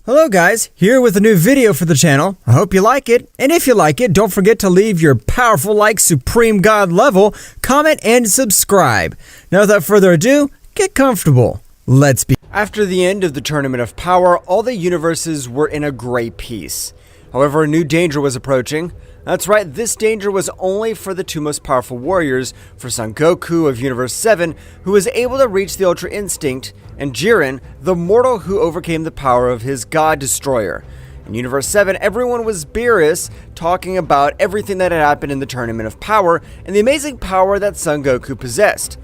Hello guys, here with a new video for the channel. I hope you like it, and if you like it, don't forget to leave your powerful like Supreme God level, comment, and subscribe. Now without further ado, get comfortable. Let's begin. After the end of the Tournament of Power, all the universes were in a great peace. However, a new danger was approaching. That's right, this danger was only for the two most powerful warriors, for Son Goku of Universe 7, who was able to reach the Ultra Instinct, and Jiren, the mortal who overcame the power of his God Destroyer. In Universe 7, everyone was beerus, talking about everything that had happened in the Tournament of Power, and the amazing power that Son Goku possessed.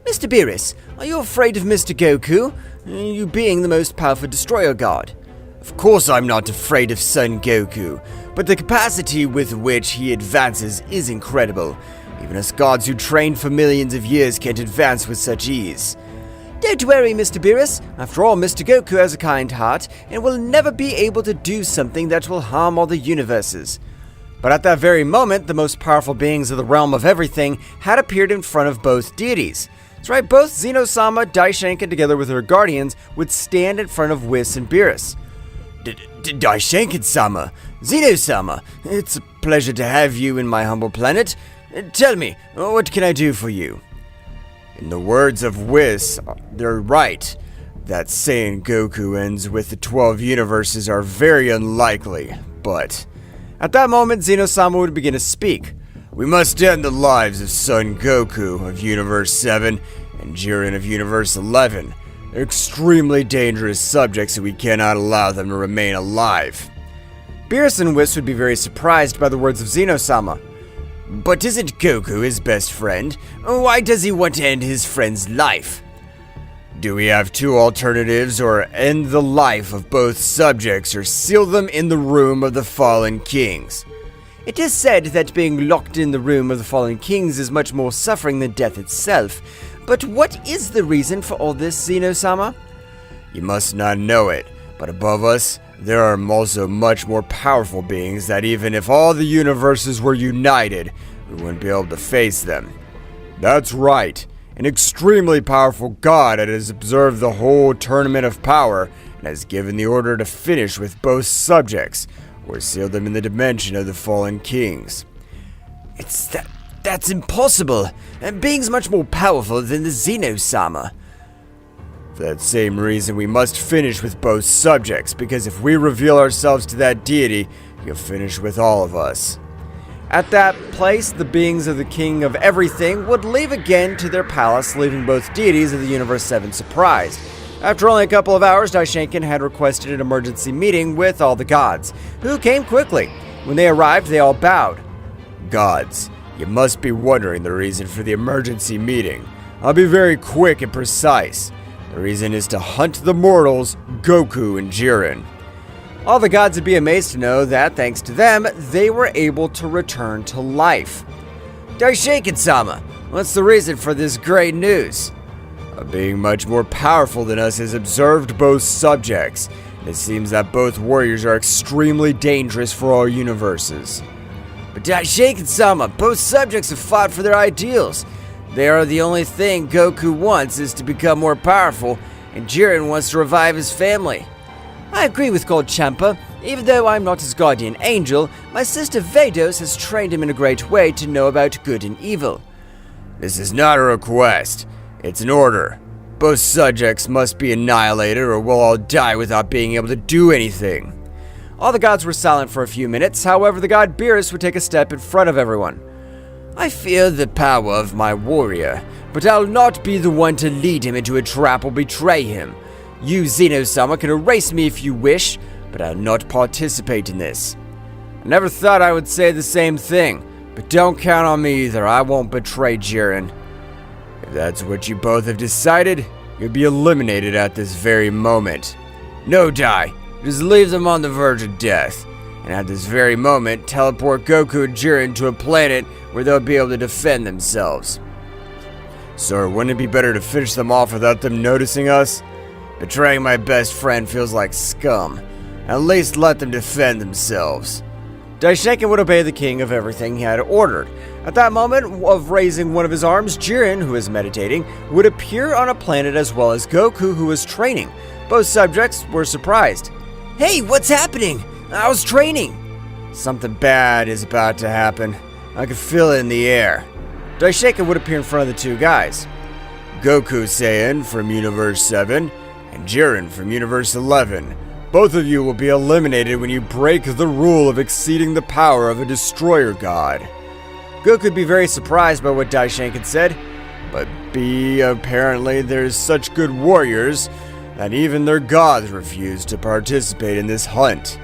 Mr. Beerus, are you afraid of Mr. Goku? You being the most powerful Destroyer God. Of course I'm not afraid of Son Goku, but the capacity with which he advances is incredible. Even us gods who trained for millions of years can't advance with such ease. Don't worry, Mr. Beerus. After all, Mr. Goku has a kind heart, and will never be able to do something that will harm all the universes. But at that very moment, the most powerful beings of the realm of everything had appeared in front of both deities. That's right, both Zeno-sama, Daishankin, together with her guardians, would stand in front of Whis and Beerus. Daishankin-sama, Zeno-sama, it's a pleasure to have you in my humble planet. Tell me, what can I do for you? In the words of Whis, they're right. That saying Goku ends with the 12 universes are very unlikely, but... At that moment, Zeno-sama would begin to speak. We must end the lives of Son Goku of Universe 7 and Jiren of Universe 11. They're extremely dangerous subjects and we cannot allow them to remain alive. Beerus and Whis would be very surprised by the words of Zeno-sama. But isn't Goku his best friend? Why does he want to end his friend's life? Do we have two alternatives, or end the life of both subjects or seal them in the room of the fallen kings? It is said that being locked in the room of the fallen kings is much more suffering than death itself. But what is the reason for all this, Zeno-sama? You must not know it, but above us, there are also much more powerful beings that even if all the universes were united, we wouldn't be able to face them. That's right, an extremely powerful god that has observed the whole Tournament of Power and has given the order to finish with both subjects, or seal them in the dimension of the fallen kings. That's impossible, and beings much more powerful than the Zeno-sama. For that same reason, we must finish with both subjects, because if we reveal ourselves to that deity, he'll finish with all of us. At that place, the beings of the King of Everything would leave again to their palace, leaving both deities of the Universe 7 surprised. After only a couple of hours, Daishankin had requested an emergency meeting with all the gods, who came quickly. When they arrived, they all bowed. Gods, you must be wondering the reason for the emergency meeting. I'll be very quick and precise. The reason is to hunt the mortals, Goku and Jiren. All the gods would be amazed to know that, thanks to them, they were able to return to life. Daishankin-sama, what's the reason for this great news? A being much more powerful than us has observed both subjects, and it seems that both warriors are extremely dangerous for all universes. But Daishankin-sama, both subjects have fought for their ideals. They are the only thing Goku wants is to become more powerful, and Jiren wants to revive his family. I agree with God Champa. Even though I'm not his guardian angel, my sister Vados has trained him in a great way to know about good and evil. This is not a request. It's an order. Both subjects must be annihilated or we'll all die without being able to do anything. All the gods were silent for a few minutes, however the god Beerus would take a step in front of everyone. I fear the power of my warrior, but I'll not be the one to lead him into a trap or betray him. You, Zeno-sama, can erase me if you wish, but I'll not participate in this. I never thought I would say the same thing, but don't count on me either. I won't betray Jiren. If that's what you both have decided, you'll be eliminated at this very moment. No, Dai. Just leave them on the verge of death, and at this very moment, teleport Goku and Jiren to a planet where they'll be able to defend themselves. Sir, wouldn't it be better to finish them off without them noticing us? Betraying my best friend feels like scum. At least let them defend themselves. Daishenkin would obey the king of everything he had ordered. At that moment of raising one of his arms, Jiren, who was meditating, would appear on a planet as well as Goku, who was training. Both subjects were surprised. Hey, what's happening? I was training. Something bad is about to happen. I can feel it in the air. Daishenkin would appear in front of the two guys. Goku Saiyan from Universe 7 and Jiren from Universe 11. Both of you will be eliminated when you break the rule of exceeding the power of a destroyer god. Goku would be very surprised by what Daishenkin said, but apparently there's such good warriors that even their gods refuse to participate in this hunt.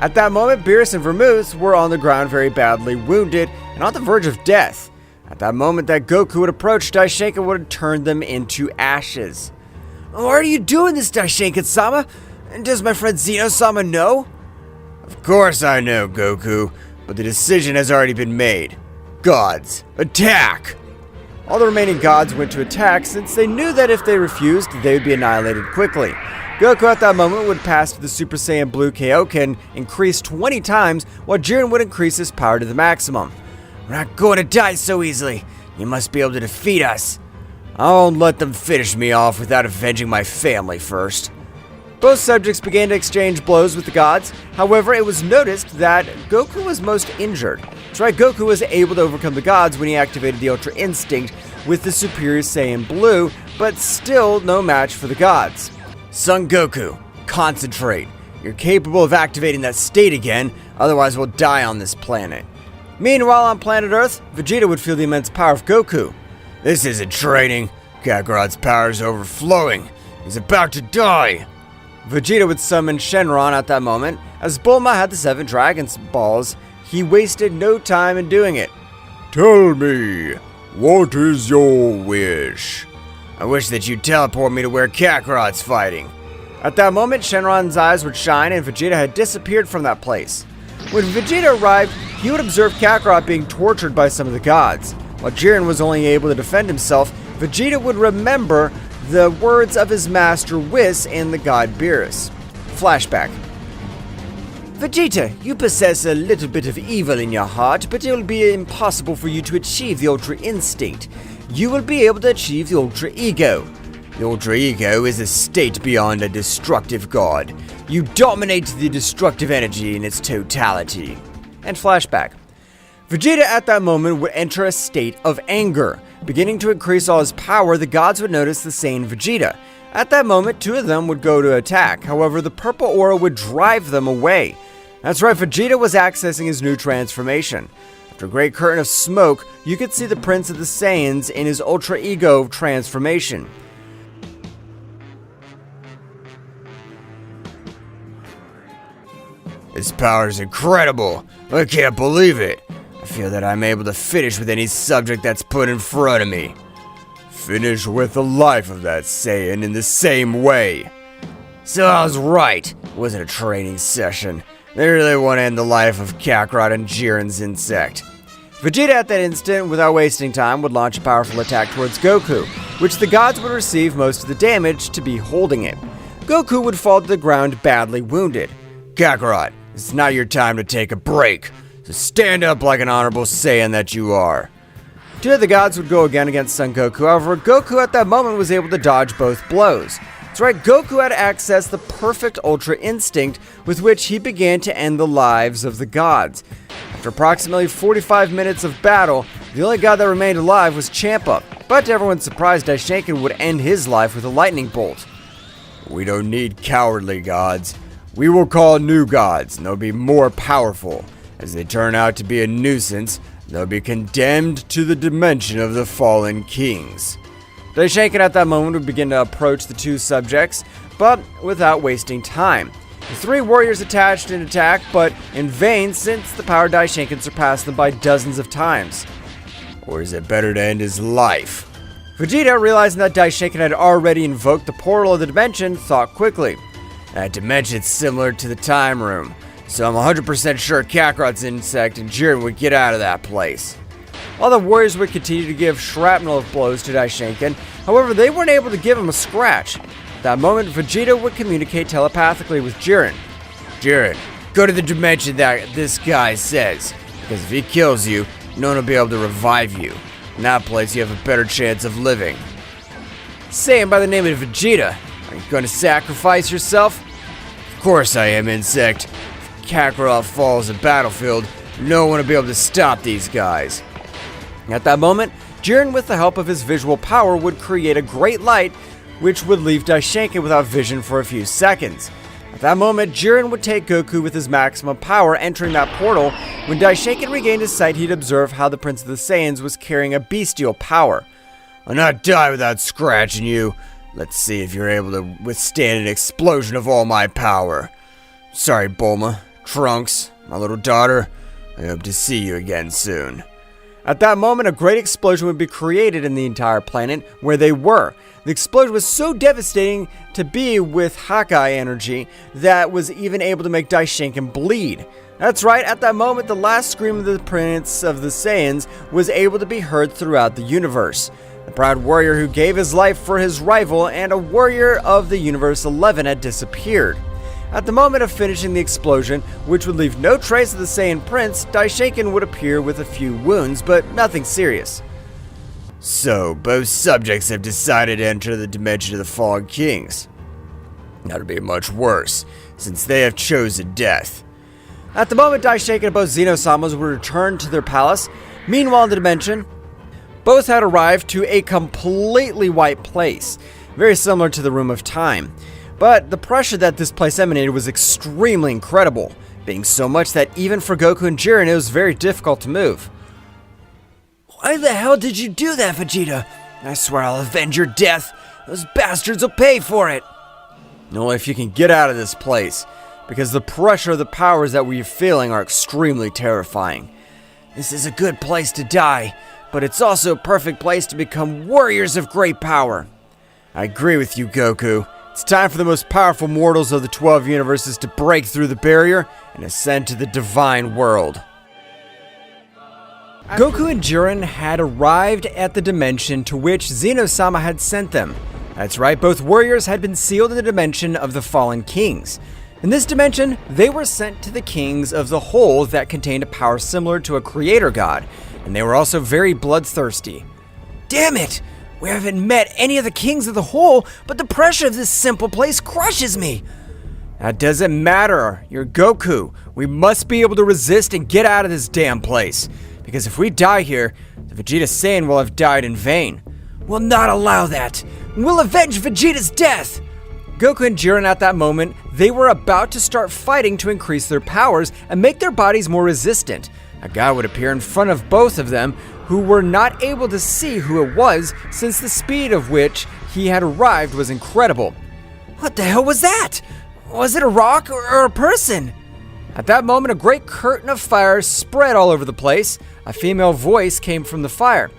At that moment, Beerus and Vermouth were on the ground very badly wounded and on the verge of death. At that moment that Goku would approach, Daishenkin would turn them into ashes. Why are you doing this, Daishenkin-sama? Does my friend Zeno-sama know? Of course I know, Goku, but the decision has already been made. Gods, attack! All the remaining gods went to attack since they knew that if they refused, they would be annihilated quickly. Goku at that moment would pass to the Super Saiyan Blue Kaioken, increase 20 times, while Jiren would increase his power to the maximum. We're not going to die so easily. You must be able to defeat us. I won't let them finish me off without avenging my family first. Both subjects began to exchange blows with the gods. However, it was noticed that Goku was most injured. That's right, Goku was able to overcome the gods when he activated the Ultra Instinct with the Superior Saiyan Blue, but still no match for the gods. Son Goku, concentrate. You're capable of activating that state again, otherwise we'll die on this planet. Meanwhile, on planet Earth, Vegeta would feel the immense power of Goku. This isn't training. Kakarot's power is overflowing. He's about to die. Vegeta would summon Shenron at that moment. As Bulma had the 7 Dragon's Balls, he wasted no time in doing it. Tell me, what is your wish? I wish that you'd teleport me to where Kakarot's fighting. At that moment, Shenron's eyes would shine and Vegeta had disappeared from that place. When Vegeta arrived, he would observe Kakarot being tortured by some of the gods. While Jiren was only able to defend himself, Vegeta would remember the words of his master Whis and the god Beerus. Flashback. Vegeta, you possess a little bit of evil in your heart, but it will be impossible for you to achieve the Ultra Instinct. You will be able to achieve the Ultra Ego. The Ultra Ego is a state beyond a destructive god. You dominate the destructive energy in its totality. And flashback. Vegeta at that moment would enter a state of anger. Beginning to increase all his power, the gods would notice the sane Vegeta. At that moment, 2 of them would go to attack. However, the purple aura would drive them away. That's right, Vegeta was accessing his new transformation. After a great curtain of smoke, you could see the Prince of the Saiyans in his Ultra Ego transformation. This power is incredible. I can't believe it. I feel that I'm able to finish with any subject that's put in front of me. Finish with the life of that Saiyan in the same way. So I was right. It wasn't a training session. They really want to end the life of Kakarot and Jiren's insect. Vegeta at that instant, without wasting time, would launch a powerful attack towards Goku, which the gods would receive most of the damage to be holding it. Goku would fall to the ground badly wounded. Kakarot, it's not your time to take a break. So stand up like an honorable Saiyan that you are. 2 of the gods would go again against Son Goku. However, Goku at that moment was able to dodge both blows. That's right, Goku had accessed the perfect Ultra Instinct with which he began to end the lives of the gods. After approximately 45 minutes of battle, the only god that remained alive was Champa. But to everyone's surprise, Daishenkin would end his life with a lightning bolt. We don't need cowardly gods. We will call new gods, and they'll be more powerful. As they turn out to be a nuisance, they'll be condemned to the dimension of the fallen kings. Daishenkin at that moment would begin to approach the 2 subjects, but without wasting time. The 3 warriors attached and attacked, but in vain since the power Daishenkin surpassed them by dozens of times. Or is it better to end his life? Vegeta, realizing that Daishenkin had already invoked the portal of the dimension, thought quickly. That dimension's similar to the time room. So I'm 100% sure Kakarot's insect and Jiren would get out of that place. All the warriors would continue to give shrapnel of blows to Daishinkan. However, they weren't able to give him a scratch. At that moment, Vegeta would communicate telepathically with Jiren. Jiren, go to the dimension that this guy says, because if he kills you, no one will be able to revive you. In that place, you have a better chance of living. Saying by the name of Vegeta, are you going to sacrifice yourself? Of course I am, Insect. If Kakarot falls at battlefield, no one will be able to stop these guys. At that moment, Jiren, with the help of his visual power, would create a great light, which would leave Daishinkan without vision for a few seconds. At that moment, Jiren would take Goku with his maximum power, entering that portal. When Daishinkan regained his sight, he'd observe how the Prince of the Saiyans was carrying a bestial power. I'll not die without scratching you. Let's see if you're able to withstand an explosion of all my power. Sorry, Bulma, Trunks, my little daughter. I hope to see you again soon. At that moment, a great explosion would be created in the entire planet where they were. The explosion was so devastating to be with Hawkeye energy that was even able to make Daishinkan bleed. That's right, at that moment, the last scream of the Prince of the Saiyans was able to be heard throughout the universe. The proud warrior who gave his life for his rival and a warrior of the Universe 11 had disappeared. At the moment of finishing the explosion, which would leave no trace of the Saiyan Prince, Daishinkan would appear with a few wounds, but nothing serious. So, both subjects have decided to enter the dimension of the Fallen Kings. That'll be much worse, since they have chosen death. At the moment, Daishinkan and both Zeno-samas would return to their palace. Meanwhile, in the dimension, both had arrived to a completely white place, very similar to the Room of Time. But the pressure that this place emanated was extremely incredible, being so much that even for Goku and Jiren it was very difficult to move. Why the hell did you do that, Vegeta? I swear I'll avenge your death. Those bastards will pay for it. Only if you can get out of this place, because the pressure of the powers that we're feeling are extremely terrifying. This is a good place to die, but it's also a perfect place to become warriors of great power. I agree with you, Goku. It's time for the most powerful mortals of the 12 universes to break through the barrier and ascend to the divine world. Goku and Jiren had arrived at the dimension to which Zeno-sama had sent them. That's right, both warriors had been sealed in the dimension of the Fallen Kings. In this dimension, they were sent to the kings of the whole that contained a power similar to a creator god, and they were also very bloodthirsty. Damn it! We haven't met any of the kings of the whole, but the pressure of this simple place crushes me. That doesn't matter. You're Goku. We must be able to resist and get out of this damn place. Because if we die here, the Vegeta Saiyan will have died in vain. We'll not allow that. We'll avenge Vegeta's death. Goku and Jiren at that moment, they were about to start fighting to increase their powers and make their bodies more resistant. A guy would appear in front of both of them, who were not able to see who it was since the speed of which he had arrived was incredible. What the hell was that? Was it a rock or a person? At that moment, a great curtain of fire spread all over the place. A female voice came from the fire.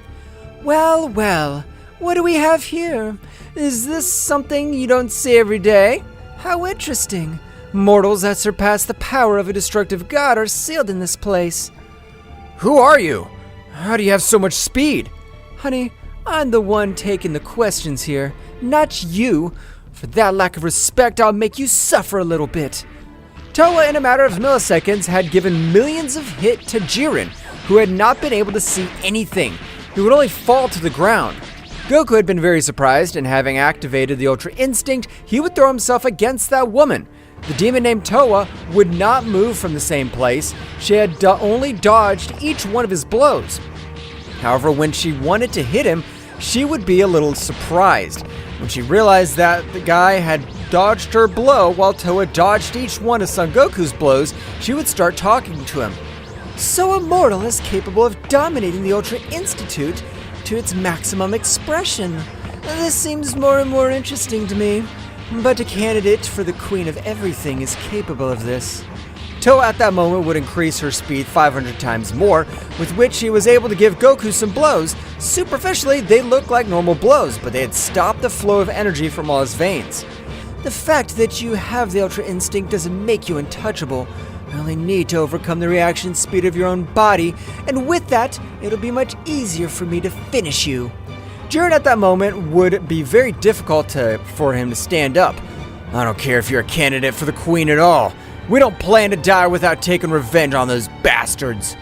Well, well, what do we have here? Is this something you don't see every day? How interesting. Mortals that surpass the power of a destructive god are sealed in this place. Who are you? How do you have so much speed? Honey, I'm the one taking the questions here, not you. For that lack of respect, I'll make you suffer a little bit. Towa, in a matter of milliseconds, had given millions of hit to Jiren, who had not been able to see anything. He would only fall to the ground. Goku had been very surprised, and having activated the Ultra Instinct, he would throw himself against that woman. The demon named Towa would not move from the same place. She had only dodged each one of his blows. However, when she wanted to hit him, she would be a little surprised. When she realized that the guy had dodged her blow while Towa dodged each one of Son Goku's blows, she would start talking to him. So a mortal is capable of dominating the Ultra Institute to its maximum expression. This seems more and more interesting to me. But a candidate for the Queen of Everything is capable of this. Towa at that moment would increase her speed 500 times more, with which she was able to give Goku some blows. Superficially, they looked like normal blows, but they had stopped the flow of energy from all his veins. The fact that you have the Ultra Instinct doesn't make you untouchable. You only need to overcome the reaction speed of your own body, and with that, it'll be much easier for me to finish you. Jiren at that moment would be very difficult for him to stand up. I don't care if you're a candidate for the queen at all. We don't plan to die without taking revenge on those bastards.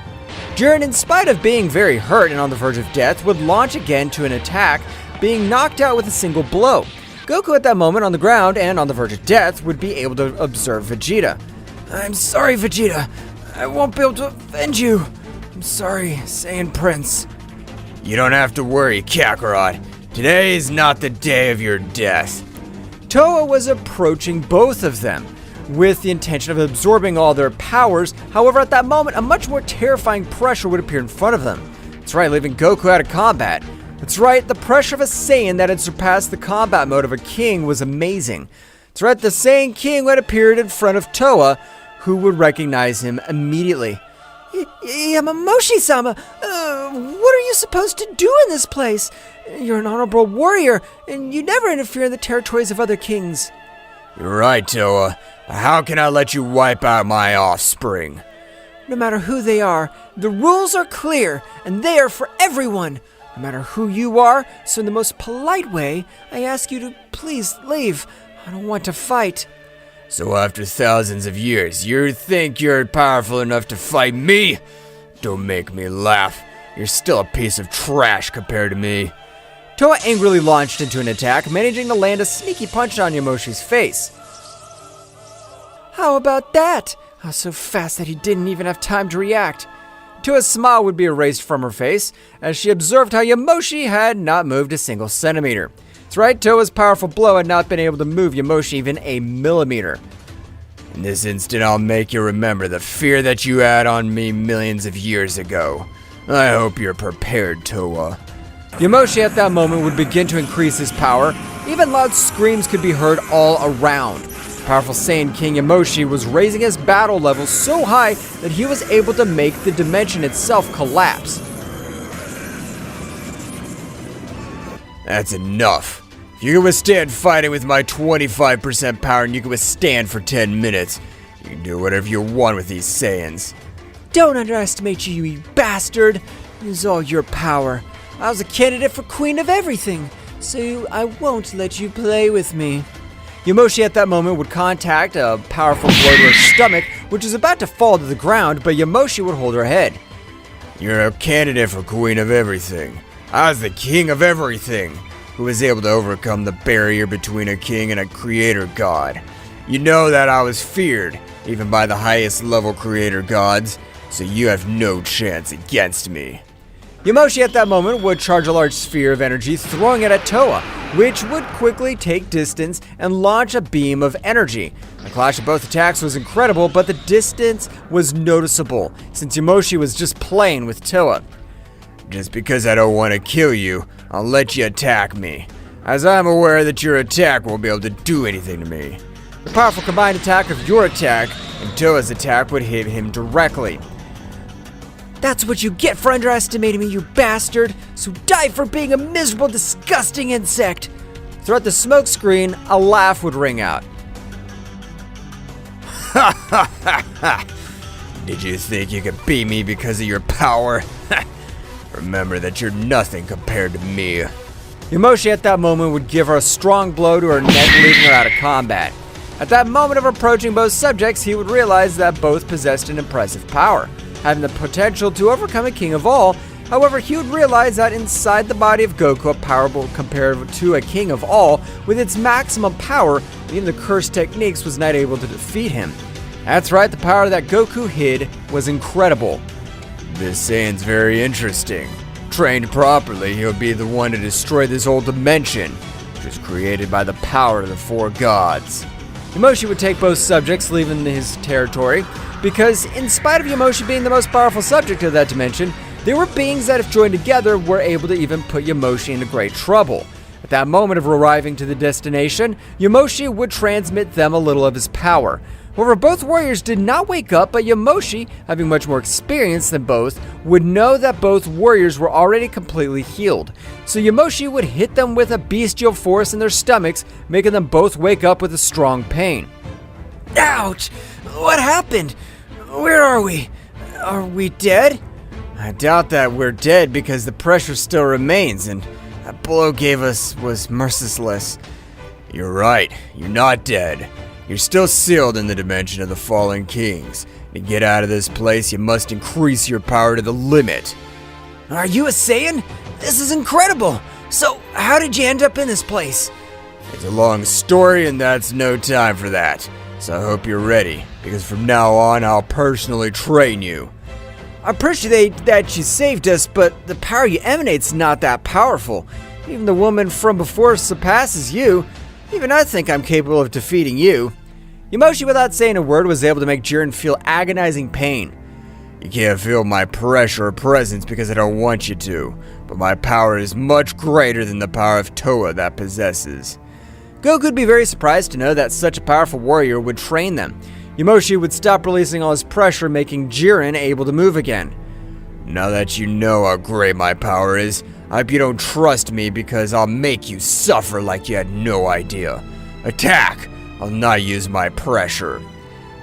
Jiren, in spite of being very hurt and on the verge of death, would launch again to an attack, being knocked out with a single blow. Goku at that moment on the ground and on the verge of death would be able to observe Vegeta. I'm sorry, Vegeta. I won't be able to avenge you. I'm sorry, Saiyan Prince. You don't have to worry, Kakarot. Today is not the day of your death. Towa was approaching both of them with the intention of absorbing all their powers. However, at that moment, a much more terrifying pressure would appear in front of them. That's right, leaving Goku out of combat. That's right, the pressure of a Saiyan that had surpassed the combat mode of a king was amazing. That's right, the Saiyan King had appeared in front of Towa, who would recognize him immediately. Yamoshi-sama, what are you supposed to do in this place? You're an honorable warrior, and you never interfere in the territories of other kings. You're right, Towa. How can I let you wipe out my offspring? No matter who they are, the rules are clear, and they are for everyone. No matter who you are, so in the most polite way, I ask you to please leave. I don't want to fight. So after thousands of years, you think you're powerful enough to fight me? Don't make me laugh. You're still a piece of trash compared to me. Towa angrily launched into an attack, managing to land a sneaky punch on Yamoshi's face. How about that? I was so fast that he didn't even have time to react. Towa's smile would be erased from her face as she observed how Yamoshi had not moved a single centimeter. That's right, Towa's powerful blow had not been able to move Yamoshi even a millimeter. In this instant, I'll make you remember the fear that you had on me millions of years ago. I hope you're prepared, Towa. Yamoshi at that moment would begin to increase his power. Even loud screams could be heard all around. Powerful Saiyan King Yamoshi was raising his battle level so high that he was able to make the dimension itself collapse. That's enough. If you can withstand fighting with my 25% power and you can withstand for 10 minutes, you can do whatever you want with these Saiyans. Don't underestimate you bastard. Use all your power. I was a candidate for Queen of Everything, so I won't let you play with me. Yamoshi at that moment would contact a powerful blow to her stomach, which is about to fall to the ground, but Yamoshi would hold her head. You're a candidate for Queen of Everything. I was the King of Everything, who was able to overcome the barrier between a king and a creator god. You know that I was feared, even by the highest level creator gods, so you have no chance against me. Yamoshi at that moment would charge a large sphere of energy, throwing it at Towa, which would quickly take distance and launch a beam of energy. The clash of both attacks was incredible, but the distance was noticeable, since Yamoshi was just playing with Towa. Just because I don't want to kill you, I'll let you attack me, as I'm aware that your attack won't be able to do anything to me. The powerful combined attack of your attack and Towa's attack would hit him directly. That's what you get for underestimating me, you bastard! So die for being a miserable, disgusting insect! Throughout the smoke screen, a laugh would ring out. Ha ha ha ha! Did you think you could beat me because of your power? Remember that you're nothing compared to me. Yamoshi at that moment would give her a strong blow to her neck, leaving her out of combat. At that moment of approaching both subjects, he would realize that both possessed an impressive power, having the potential to overcome a king of all. However, he would realize that inside the body of Goku, a powerful compared to a king of all, with its maximum power, even the cursed techniques was not able to defeat him. That's right, the power that Goku hid was incredible. This Saiyan's very interesting. Trained properly, he'll be the one to destroy this whole dimension, which was created by the power of the four gods. Yamoshi would take both subjects, leaving his territory, because in spite of Yamoshi being the most powerful subject of that dimension, there were beings that, if joined together, were able to even put Yamoshi into great trouble. At that moment of arriving to the destination, Yamoshi would transmit them a little of his power. However, both warriors did not wake up, but Yamoshi, having much more experience than both, would know that both warriors were already completely healed. So Yamoshi would hit them with a bestial force in their stomachs, making them both wake up with a strong pain. Ouch! What happened? Where are we? Are we dead? I doubt that we're dead because the pressure still remains and that blow gave us was merciless. You're right, you're not dead. You're still sealed in the dimension of the fallen kings. To get out of this place, you must increase your power to the limit. Are you a Saiyan? This is incredible! So, how did you end up in this place? It's a long story and that's no time for that. So I hope you're ready, because from now on I'll personally train you. I appreciate that you saved us, but the power you emanate's not that powerful. Even the woman from before surpasses you. Even I think I'm capable of defeating you. Yamoshi, without saying a word, was able to make Jiren feel agonizing pain. You can't feel my pressure or presence because I don't want you to, but my power is much greater than the power of Toa that possesses. Goku would be very surprised to know that such a powerful warrior would train them. Yamoshi would stop releasing all his pressure, making Jiren able to move again. Now that you know how great my power is, I hope you don't trust me because I'll make you suffer like you had no idea. Attack! I'll not use my pressure.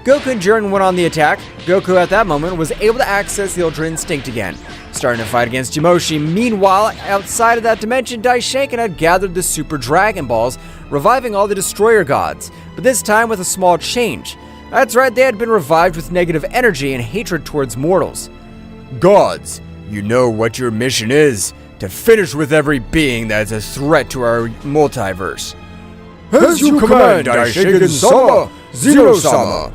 Goku and Jiren went on the attack. Goku at that moment was able to access the Ultra Instinct again, starting to fight against Yamoshi. Meanwhile, outside of that dimension, Daishinkan had gathered the Super Dragon Balls, reviving all the Destroyer Gods, but this time with a small change. That's right, they had been revived with negative energy and hatred towards mortals. Gods, you know what your mission is, to finish with every being that is a threat to our multiverse. As you command, Daishinkan-sama, Zeno-sama.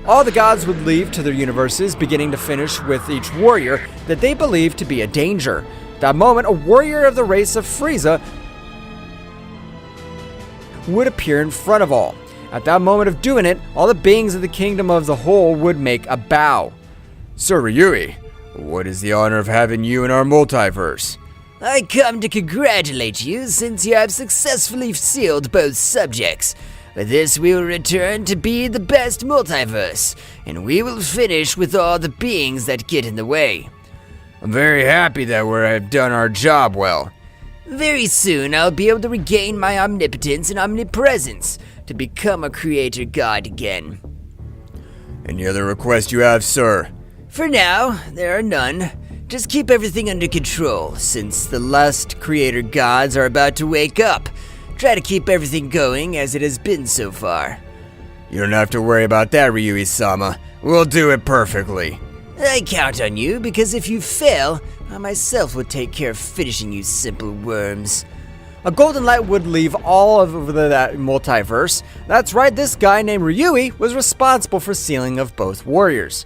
All the gods would leave to their universes, beginning to finish with each warrior that they believed to be a danger. At that moment, a warrior of the race of Frieza would appear in front of all. At that moment of doing it, all the beings of the kingdom of the whole would make a bow. Sir Ryui, what is the honor of having you in our multiverse? I come to congratulate you since you have successfully sealed both subjects. With this we will return to be the best multiverse, and we will finish with all the beings that get in the way. I'm very happy that we have done our job well. Very soon I'll be able to regain my omnipotence and omnipresence to become a creator god again. Any other requests you have, sir? For now, there are none. Just keep everything under control, since the last creator gods are about to wake up. Try to keep everything going as it has been so far. You don't have to worry about that, Ryui-sama. We'll do it perfectly. I count on you, because if you fail, I myself will take care of finishing you simple worms. A golden light would leave all over that multiverse. That's right, this guy named Ryui was responsible for sealing of both warriors.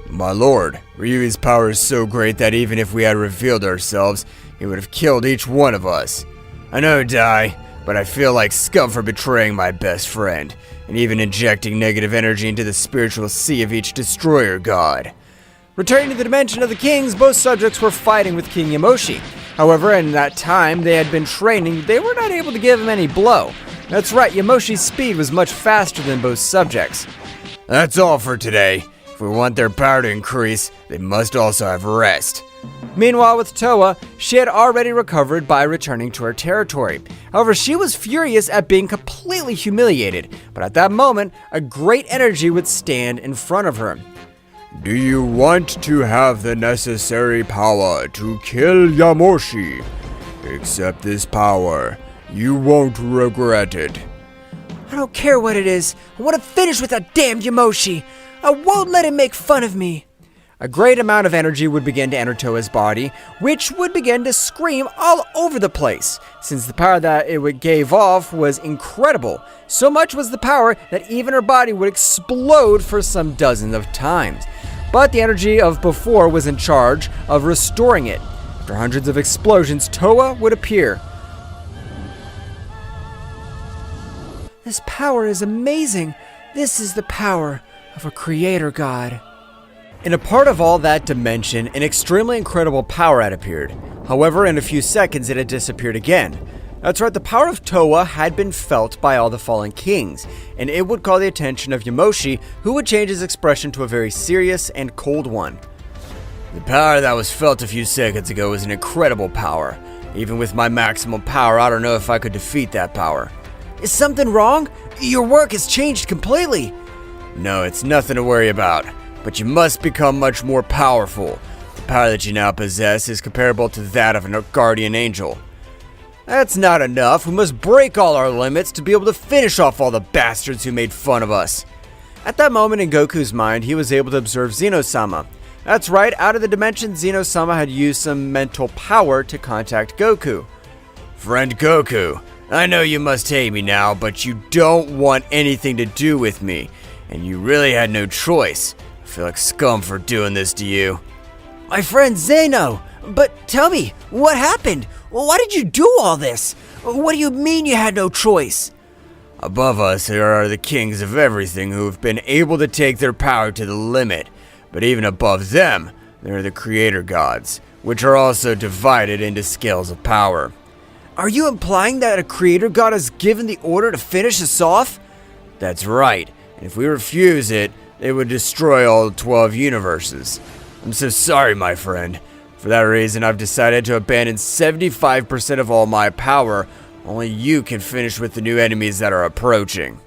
My lord, Ryui's power is so great that even if we had revealed ourselves, he would have killed each one of us. I know, Dai, but I feel like scum for betraying my best friend, and even injecting negative energy into the spiritual sea of each destroyer god. Returning to the dimension of the kings, both subjects were fighting with King Yamoshi. However, in that time they had been training, they were not able to give him any blow. That's right, Yamoshi's speed was much faster than both subjects. That's all for today. If we want their power to increase, they must also have rest. Meanwhile, with Toa, she had already recovered by returning to her territory. However, she was furious at being completely humiliated, but at that moment, a great energy would stand in front of her. Do you want to have the necessary power to kill Yamoshi? Accept this power. You won't regret it. I don't care what it is. I want to finish with that damned Yamoshi. I won't let him make fun of me. A great amount of energy would begin to enter Toa's body, which would begin to scream all over the place, since the power that it gave off was incredible. So much was the power that even her body would explode for some dozens of times. But the energy of before was in charge of restoring it. After hundreds of explosions, Toa would appear. This power is amazing. This is the power of a creator god. In a part of all that dimension, an extremely incredible power had appeared. However, in a few seconds it had disappeared again. That's right, the power of Toa had been felt by all the fallen kings, and it would call the attention of Yamoshi, who would change his expression to a very serious and cold one. The power that was felt a few seconds ago was an incredible power. Even with my maximum power, I don't know if I could defeat that power. Is something wrong? Your work has changed completely. No, it's nothing to worry about. but you must become much more powerful. The power that you now possess is comparable to that of a guardian angel. That's not enough. We must break all our limits to be able to finish off all the bastards who made fun of us. At that moment in Goku's mind, he was able to observe Zeno-sama. That's right, out of the dimension, Zeno-sama had used some mental power to contact Goku. Friend Goku, I know you must hate me now, but you don't want anything to do with me, and you really had no choice. I feel like scum for doing this to you. My friend Zeno! But tell me, what happened? Why did you do all this? What do you mean you had no choice? Above us, there are the kings of everything who have been able to take their power to the limit. But even above them, there are the creator gods, which are also divided into scales of power. Are you implying that a creator god has given the order to finish us off? That's right, and if we refuse it, it would destroy all 12 universes. I'm so sorry, my friend. For that reason, I've decided to abandon 75% of all my power. Only you can finish with the new enemies that are approaching.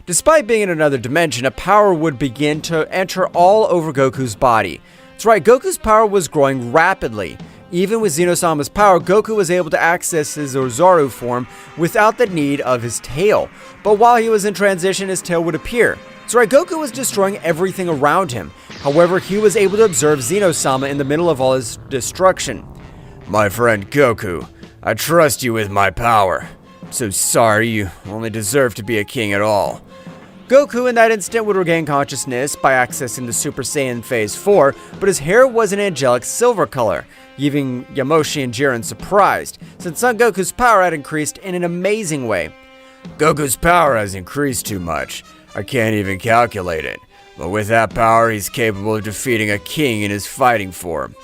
Despite being in another dimension, a power would begin to enter all over Goku's body. That's right, Goku's power was growing rapidly. Even with Zeno-sama's power, Goku was able to access his Ozaru form without the need of his tail. But while he was in transition, his tail would appear. That's right, Goku was destroying everything around him. However, he was able to observe Zeno-sama in the middle of all his destruction. My friend Goku, I trust you with my power. I'm so sorry, you only deserve to be a king at all. Goku in that instant would regain consciousness by accessing the Super Saiyan Phase 4, but his hair was an angelic silver color, leaving Yamoshi and Jiren surprised, since Son Goku's power had increased in an amazing way. Goku's power has increased too much. I can't even calculate it. But with that power, he's capable of defeating a king in his fighting form.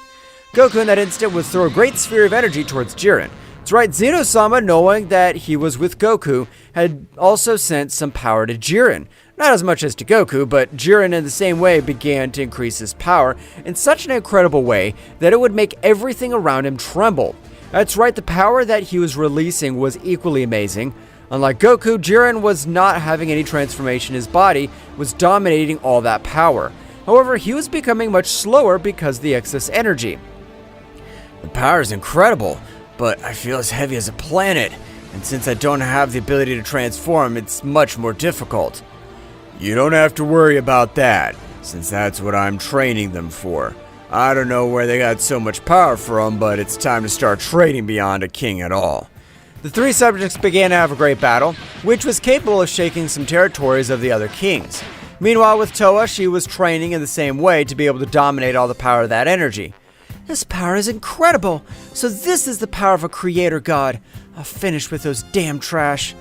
Goku in that instant would throw a great sphere of energy towards Jiren. That's right, Zeno-sama, knowing that he was with Goku, had also sent some power to Jiren. Not as much as to Goku, but Jiren in the same way began to increase his power in such an incredible way that it would make everything around him tremble. That's right, the power that he was releasing was equally amazing. Unlike Goku, Jiren was not having any transformation in his body, was dominating all that power. However, he was becoming much slower because of the excess energy. The power is incredible, but I feel as heavy as a planet, and since I don't have the ability to transform, it's much more difficult. You don't have to worry about that, since that's what I'm training them for. I don't know where they got so much power from, but it's time to start training beyond a king at all. The three subjects began to have a great battle, which was capable of shaking some territories of the other kings. Meanwhile, with Toa, she was training in the same way to be able to dominate all the power of that energy. This power is incredible! So this is the power of a creator god. I'll finish with those damn trash.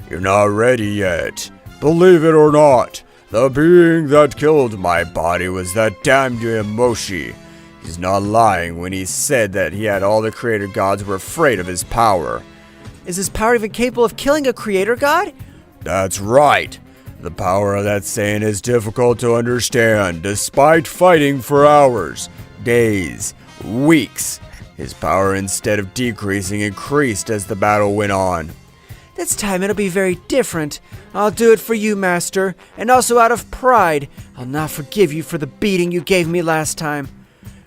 You're not ready yet. Believe it or not, the being that killed my body was that damned Yamoshi. He's not lying when he said that he had all the creator gods were afraid of his power. Is his power even capable of killing a creator god? That's right. The power of that Saiyan is difficult to understand, despite fighting for hours, days, weeks. His power, instead of decreasing, increased as the battle went on. This time it'll be very different. I'll do it for you, Master, and also out of pride. I'll not forgive you for the beating you gave me last time.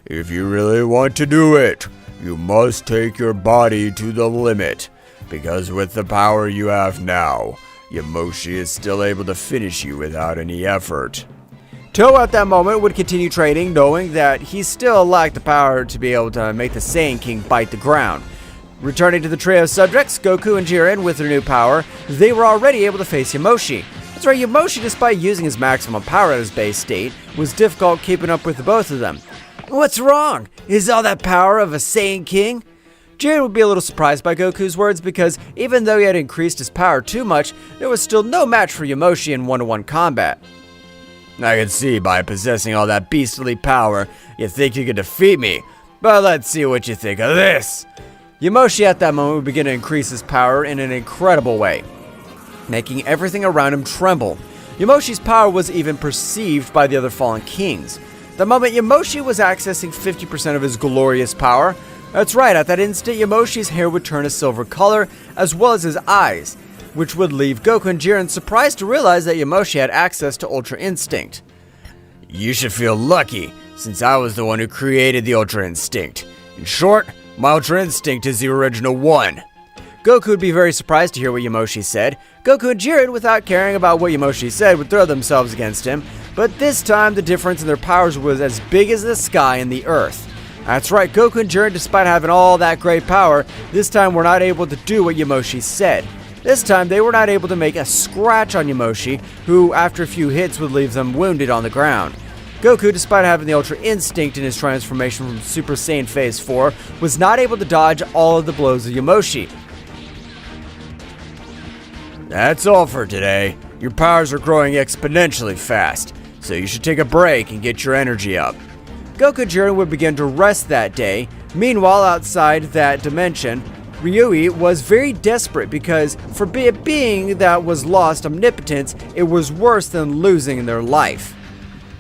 If you really want to do it, you must take your body to the limit. Because with the power you have now, Yamoshi is still able to finish you without any effort. Toa at that moment would continue training, knowing that he still lacked the power to be able to make the Saiyan King bite the ground. Returning to the trio of subjects, Goku and Jiren, with their new power, they were already able to face Yamoshi. That's right, Yamoshi, despite using his maximum power at his base state, was difficult keeping up with the both of them. What's wrong? Is all that power of a Saiyan King? Jiren would be a little surprised by Goku's words because even though he had increased his power too much, there was still no match for Yamoshi in one-to-one combat. I can see by possessing all that beastly power, you think you could defeat me, but let's see what you think of this. Yamoshi at that moment would begin to increase his power in an incredible way, making everything around him tremble. Yamoshi's power was even perceived by the other fallen kings. The moment Yamoshi was accessing 50% of his glorious power, that's right, at that instant Yamoshi's hair would turn a silver color, as well as his eyes, which would leave Goku and Jiren surprised to realize that Yamoshi had access to Ultra Instinct. You should feel lucky, since I was the one who created the Ultra Instinct. In short, my Ultra Instinct is the original one. Goku would be very surprised to hear what Yamoshi said. Goku and Jiren, without caring about what Yamoshi said, would throw themselves against him. But this time, the difference in their powers was as big as the sky and the earth. That's right, Goku and Jiren, despite having all that great power, this time were not able to do what Yamoshi said. This time, they were not able to make a scratch on Yamoshi, who, after a few hits, would leave them wounded on the ground. Goku, despite having the Ultra Instinct in his transformation from Super Saiyan Phase 4, was not able to dodge all of the blows of Yamoshi. That's all for today. Your powers are growing exponentially fast, so you should take a break and get your energy up. Goku and Jiren would begin to rest that day. Meanwhile, outside that dimension, Ryui was very desperate because for being that was lost omnipotence, it was worse than losing their life.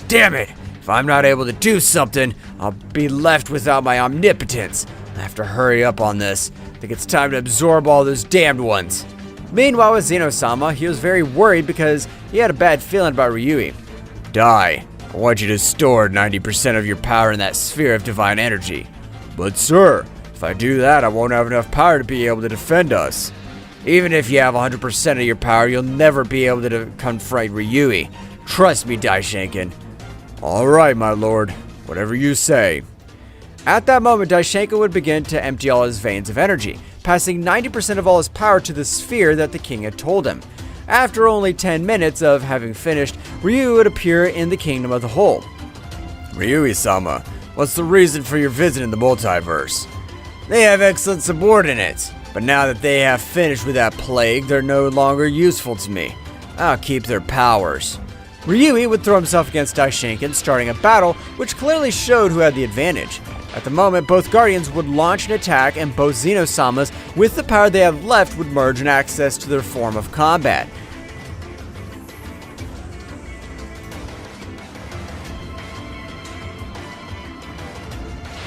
Damn it! If I'm not able to do something, I'll be left without my omnipotence. I have to hurry up on this. I think it's time to absorb all those damned ones. Meanwhile, with Zeno-sama, he was very worried because he had a bad feeling about Ryui. Die. I want you to store 90% of your power in that sphere of divine energy. But sir, if I do that, I won't have enough power to be able to defend us. Even if you have 100% of your power, you'll never be able to confront Ryui. Trust me, Daishinken. All right, my lord. Whatever you say. At that moment, Daishinken would begin to empty all his veins of energy, passing 90% of all his power to the sphere that the king had told him. After only 10 minutes of having finished, Ryui would appear in the Kingdom of the Whole. Ryui-sama, what's the reason for your visit in the multiverse? They have excellent subordinates, but now that they have finished with that plague, they're no longer useful to me. I'll keep their powers. Ryui would throw himself against Daishinken, starting a battle which clearly showed who had the advantage. At the moment, both Guardians would launch an attack, and both Zeno-samas, with the power they have left, would merge in access to their form of combat.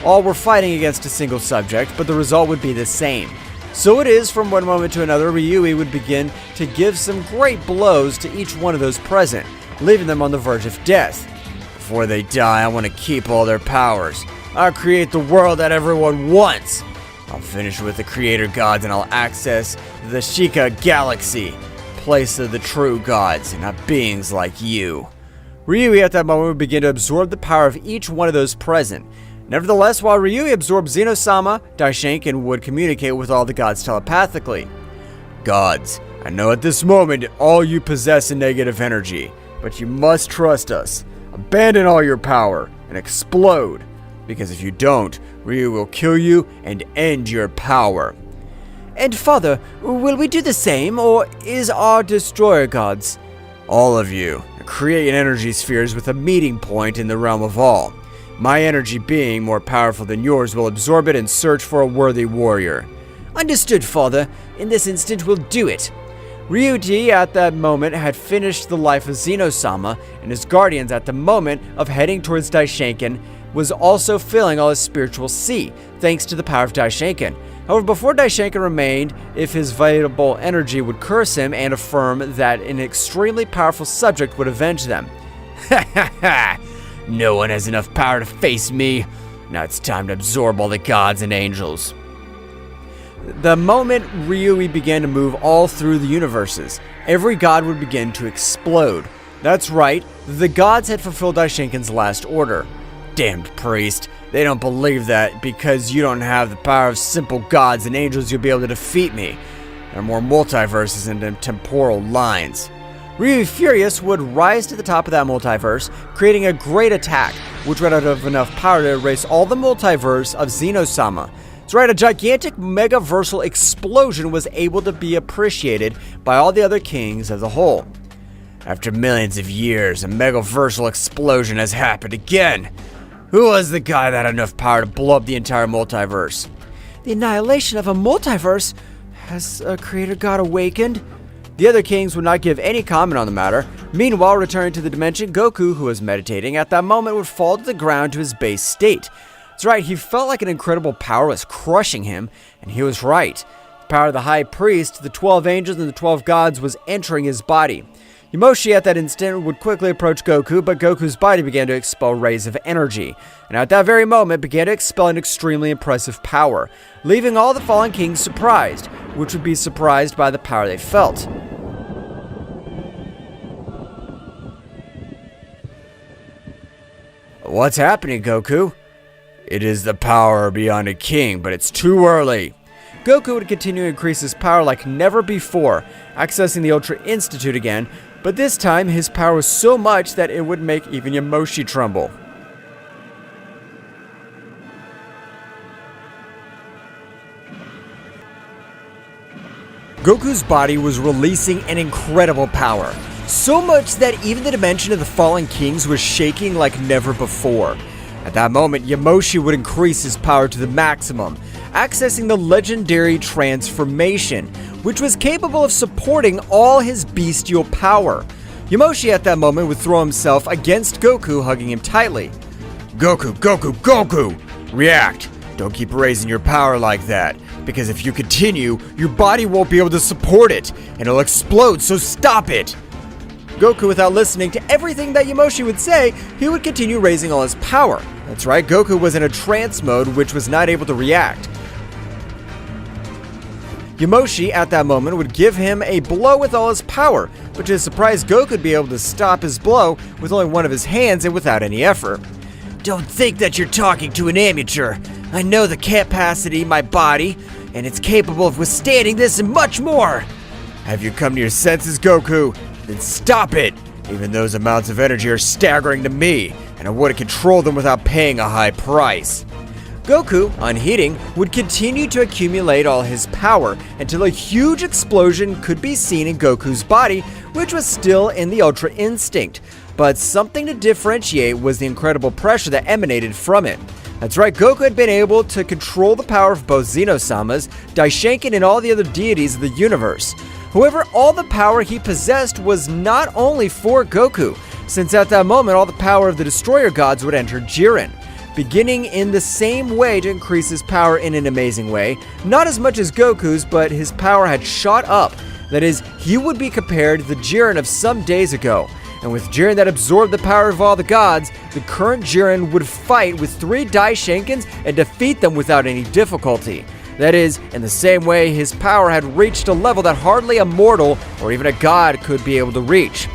All were fighting against a single subject, but the result would be the same. So it is, from one moment to another, Ryui would begin to give some great blows to each one of those present, leaving them on the verge of death. Before they die, I want to keep all their powers. I'll create the world that everyone wants. I'll finish with the creator gods and I'll access the Sheikah galaxy, place of the true gods and not beings like you. Ryui at that moment would begin to absorb the power of each one of those present. Nevertheless, while Ryui absorbed Zeno-sama, Daishinken would communicate with all the gods telepathically. Gods, I know at this moment all you possess in negative energy, but you must trust us. Abandon all your power and explode. Because if you don't, Ryu will kill you and end your power. And Father, will we do the same, or is our destroyer gods? All of you. Create energy spheres with a meeting point in the realm of all. My energy being more powerful than yours will absorb it and search for a worthy warrior. Understood, Father. In this instant, we'll do it. Ryuji at that moment had finished the life of Zeno-sama, and his guardians at the moment of heading towards Daishinken was also filling all his spiritual sea, thanks to the power of Daishinken. However, before Daishinken remained, if his vital energy would curse him and affirm that an extremely powerful subject would avenge them. Ha ha ha! No one has enough power to face me. Now it's time to absorb all the gods and angels. The moment Ryui began to move all through the universes, every god would begin to explode. That's right, the gods had fulfilled Daishinken's last order. Damned priest, they don't believe that because you don't have the power of simple gods and angels you'll be able to defeat me. There are more multiverses and temporal lines. Ryui, furious, would rise to the top of that multiverse, creating a great attack, which would have enough power to erase all the multiverse of Zeno-sama. That's right, a gigantic megaversal explosion was able to be appreciated by all the other kings of the whole. After millions of years, a megaversal explosion has happened again. Who was the guy that had enough power to blow up the entire multiverse? The annihilation of a multiverse? Has a creator god awakened? The other kings would not give any comment on the matter. Meanwhile, returning to the dimension, Goku, who was meditating at that moment, would fall to the ground to his base state. That's right, he felt like an incredible power was crushing him, and he was right. The power of the High Priest, the 12 angels, and the 12 gods was entering his body. Yamoshi at that instant would quickly approach Goku, but Goku's body began to expel rays of energy, and at that very moment began to expel an extremely impressive power, leaving all the fallen kings surprised, which would be surprised by the power they felt. What's happening, Goku? It is the power beyond a king, but it's too early. Goku would continue to increase his power like never before, accessing the Ultra Institute again, but this time his power was so much that it would make even Yamoshi tremble. Goku's body was releasing an incredible power, so much that even the dimension of the fallen kings was shaking like never before. At that moment, Yamoshi would increase his power to the maximum, accessing the legendary transformation, which was capable of supporting all his bestial power. Yamoshi at that moment would throw himself against Goku, hugging him tightly. Goku, Goku, Goku! React! Don't keep raising your power like that, because if you continue, your body won't be able to support it, and it'll explode, so stop it! Goku, without listening to everything that Yamoshi would say, he would continue raising all his power. That's right, Goku was in a trance mode which was not able to react. Yamoshi, at that moment, would give him a blow with all his power, but to his surprise, Goku would be able to stop his blow with only one of his hands and without any effort. Don't think that you're talking to an amateur. I know the capacity of my body, and it's capable of withstanding this and much more. Have you come to your senses, Goku? Then stop it! Even those amounts of energy are staggering to me, and I wouldn't control them without paying a high price. Goku, unheeding, would continue to accumulate all his power until a huge explosion could be seen in Goku's body, which was still in the Ultra Instinct. But something to differentiate was the incredible pressure that emanated from it. That's right, Goku had been able to control the power of both Zeno-samas, Daishinken, and all the other deities of the universe. However, all the power he possessed was not only for Goku, since at that moment all the power of the Destroyer Gods would enter Jiren, beginning in the same way to increase his power in an amazing way, not as much as Goku's, but his power had shot up. That is, he would be compared to the Jiren of some days ago, and with Jiren that absorbed the power of all the gods, the current Jiren would fight with 3 Daishinkens and defeat them without any difficulty. That is, in the same way his power had reached a level that hardly a mortal or even a god could be able to reach.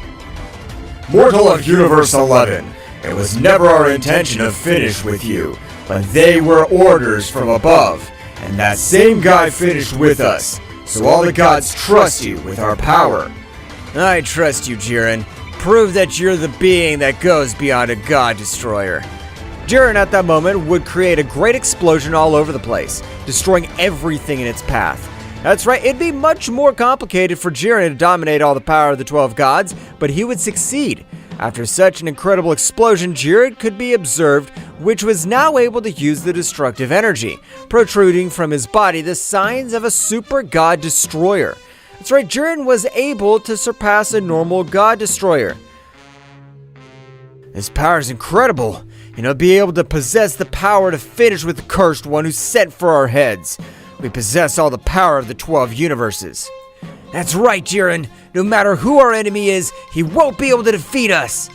Mortal of Universe 11, it was never our intention to finish with you, but they were orders from above, and that same guy finished with us, so all the gods trust you with our power. I trust you, Jiren. Prove that you're the being that goes beyond a god destroyer. Jiren at that moment would create a great explosion all over the place, destroying everything in its path. That's right, it'd be much more complicated for Jiren to dominate all the power of the 12 gods, but he would succeed. After such an incredible explosion, Jiren could be observed, which was now able to use the destructive energy, protruding from his body the signs of a super god destroyer. That's right, Jiren was able to surpass a normal god destroyer. This power is incredible, and he'll be able to possess the power to finish with the cursed one who's sent for our heads. We possess all the power of the 12 universes. That's right, Jiren. No matter who our enemy is, he won't be able to defeat us.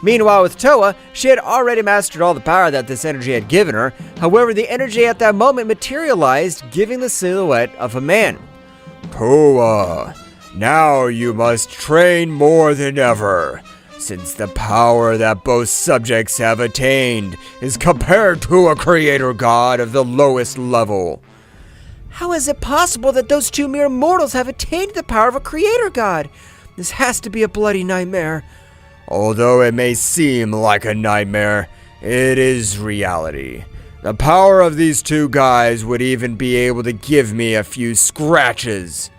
Meanwhile, with Towa, she had already mastered all the power that this energy had given her. However, the energy at that moment materialized, giving the silhouette of a man. Towa, now you must train more than ever, since the power that both subjects have attained is compared to a creator god of the lowest level. How is it possible that those 2 mere mortals have attained the power of a creator god? This has to be a bloody nightmare. Although it may seem like a nightmare, it is reality. The power of these 2 guys would even be able to give me a few scratches.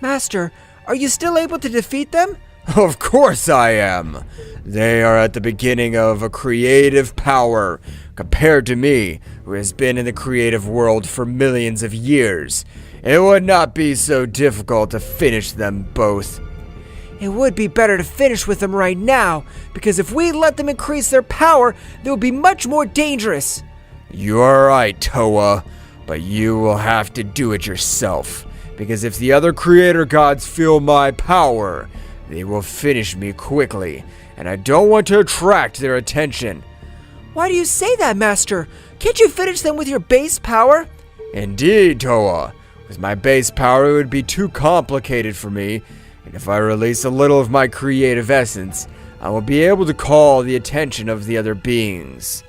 Master, are you still able to defeat them? Of course I am. They are at the beginning of a creative power, compared to me, who has been in the creative world for millions of years. It would not be so difficult to finish them both. It would be better to finish with them right now, because if we let them increase their power, they will be much more dangerous. You are right, Towa, but you will have to do it yourself, because if the other creator gods feel my power, they will finish me quickly, and I don't want to attract their attention. Why do you say that, Master? Can't you finish them with your base power? Indeed, Toa. With my base power, it would be too complicated for me, and if I release a little of my creative essence, I will be able to call the attention of the other beings.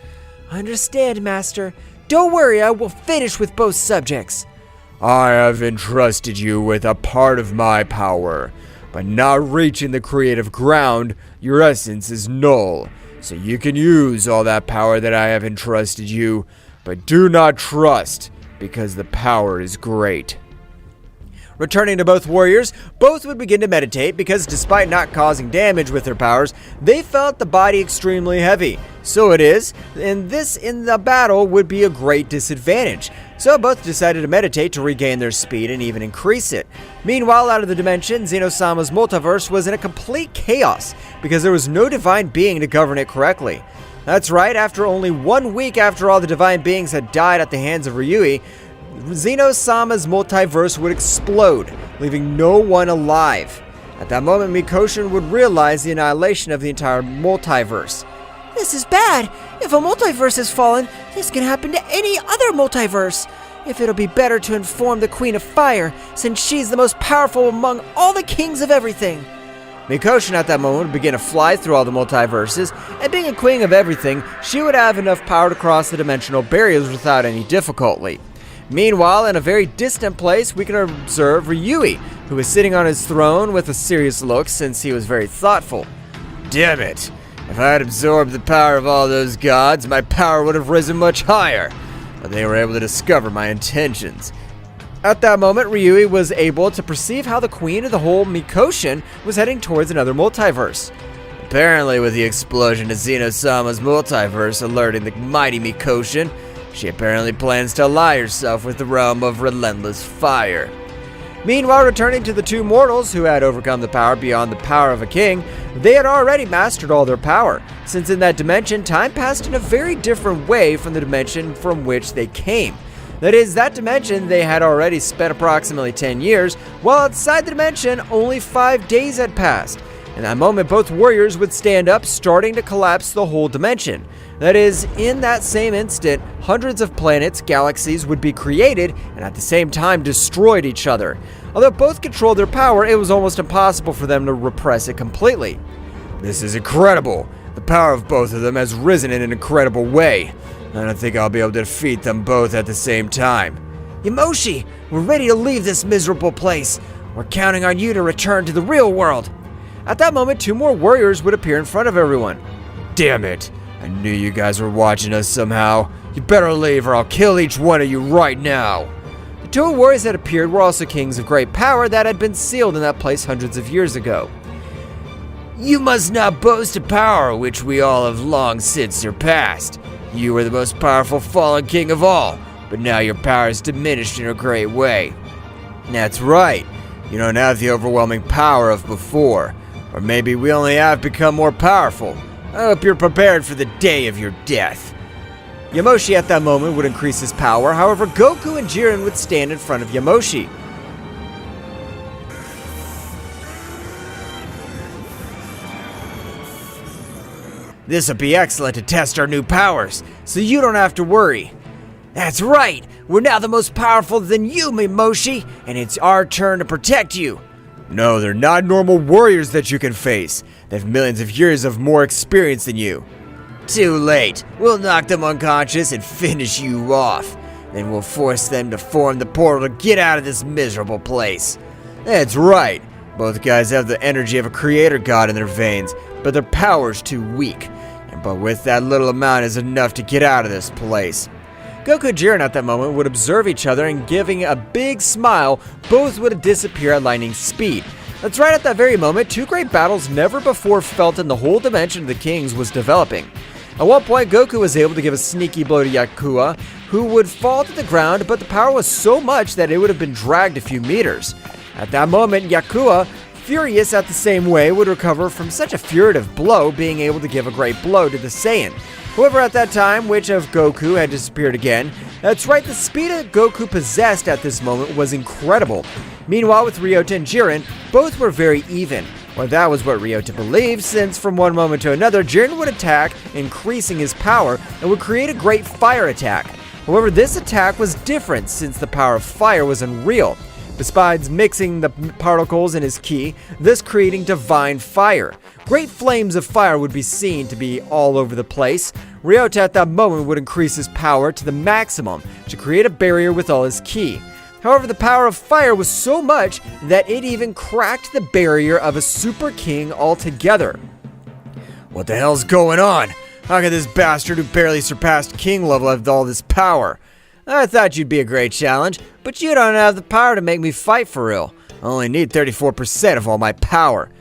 I understand, Master. Don't worry, I will finish with both subjects. I have entrusted you with a part of my power. By not reaching the creative ground, your essence is null, so you can use all that power that I have entrusted you, but do not trust, because the power is great. Returning to both warriors, both would begin to meditate because despite not causing damage with their powers, they felt the body extremely heavy. So it is, and this in the battle would be a great disadvantage. So both decided to meditate to regain their speed and even increase it. Meanwhile, out of the dimension, Zeno-sama's multiverse was in a complete chaos because there was no divine being to govern it correctly. That's right, after only 1 week after all the divine beings had died at the hands of Ryui, Zeno-sama's multiverse would explode, leaving no one alive. At that moment, Mikoshin would realize the annihilation of the entire multiverse. This is bad. If a multiverse has fallen, this can happen to any other multiverse. If it'll be better to inform the Queen of Fire, since she's the most powerful among all the kings of everything. Mikoshin at that moment would begin to fly through all the multiverses, and being a queen of everything, she would have enough power to cross the dimensional barriers without any difficulty. Meanwhile, in a very distant place, we can observe Ryui, who is sitting on his throne with a serious look since he was very thoughtful. Damn it! If I had absorbed the power of all those gods, my power would have risen much higher. But they were able to discover my intentions. At that moment, Ryui was able to perceive how the queen of the whole Mikoshin was heading towards another multiverse. Apparently, with the explosion of Zeno-sama's multiverse alerting the mighty Mikoshin, she apparently plans to ally herself with the realm of relentless fire. Meanwhile, returning to the two mortals who had overcome the power beyond the power of a king, they had already mastered all their power, since in that dimension, time passed in a very different way from the dimension from which they came. That is, that dimension they had already spent approximately 10 years, while outside the dimension, only 5 days had passed. In that moment, both warriors would stand up, starting to collapse the whole dimension. That is, in that same instant, hundreds of planets, galaxies would be created and at the same time destroyed each other. Although both controlled their power, it was almost impossible for them to repress it completely. This is incredible. The power of both of them has risen in an incredible way. I don't think I'll be able to defeat them both at the same time. Yamoshi, we're ready to leave this miserable place. We're counting on you to return to the real world. At that moment, 2 more warriors would appear in front of everyone. Damn it. I knew you guys were watching us somehow. You better leave or I'll kill each one of you right now. The 2 warriors that appeared were also kings of great power that had been sealed in that place hundreds of years ago. You must not boast a power which we all have long since surpassed. You were the most powerful fallen king of all, but now your power is diminished in a great way. That's right. You don't have the overwhelming power of before. Or maybe we only have become more powerful. I hope you're prepared for the day of your death. Yamoshi at that moment would increase his power, however Goku and Jiren would stand in front of Yamoshi. This'll be excellent to test our new powers, so you don't have to worry. That's right! We're now the most powerful than you, Yamoshi, and it's our turn to protect you. No, they're not normal warriors that you can face. They have millions of years of more experience than you. Too late. We'll knock them unconscious and finish you off. Then we'll force them to form the portal to get out of this miserable place. That's right. Both guys have the energy of a creator god in their veins, but their power's too weak. But with that little amount is enough to get out of this place. Goku and Jiren at that moment would observe each other and giving a big smile, both would disappear at lightning speed. That's right, at that very moment, 2 great battles never before felt in the whole dimension of the kings was developing. At one point, Goku was able to give a sneaky blow to Yakuwa, who would fall to the ground, but the power was so much that it would have been dragged a few meters. At that moment, Yakuwa, furious at the same way, would recover from such a furtive blow, being able to give a great blow to the Saiyan. However, at that time, which of Goku had disappeared again. That's right, the speed that Goku possessed at this moment was incredible. Meanwhile, with Ryota and Jiren, both were very even. Well, that was what Ryota believed, since from one moment to another, Jiren would attack, increasing his power, and would create a great fire attack. However, this attack was different, since the power of fire was unreal. Besides mixing the particles in his ki, thus creating divine fire. Great flames of fire would be seen to be all over the place. Ryota at that moment would increase his power to the maximum to create a barrier with all his ki. However, the power of fire was so much that it even cracked the barrier of a Super King altogether. What the hell's going on? How could this bastard who barely surpassed king level have all this power? I thought you'd be a great challenge, but you don't have the power to make me fight for real. I only need 34% of all my power.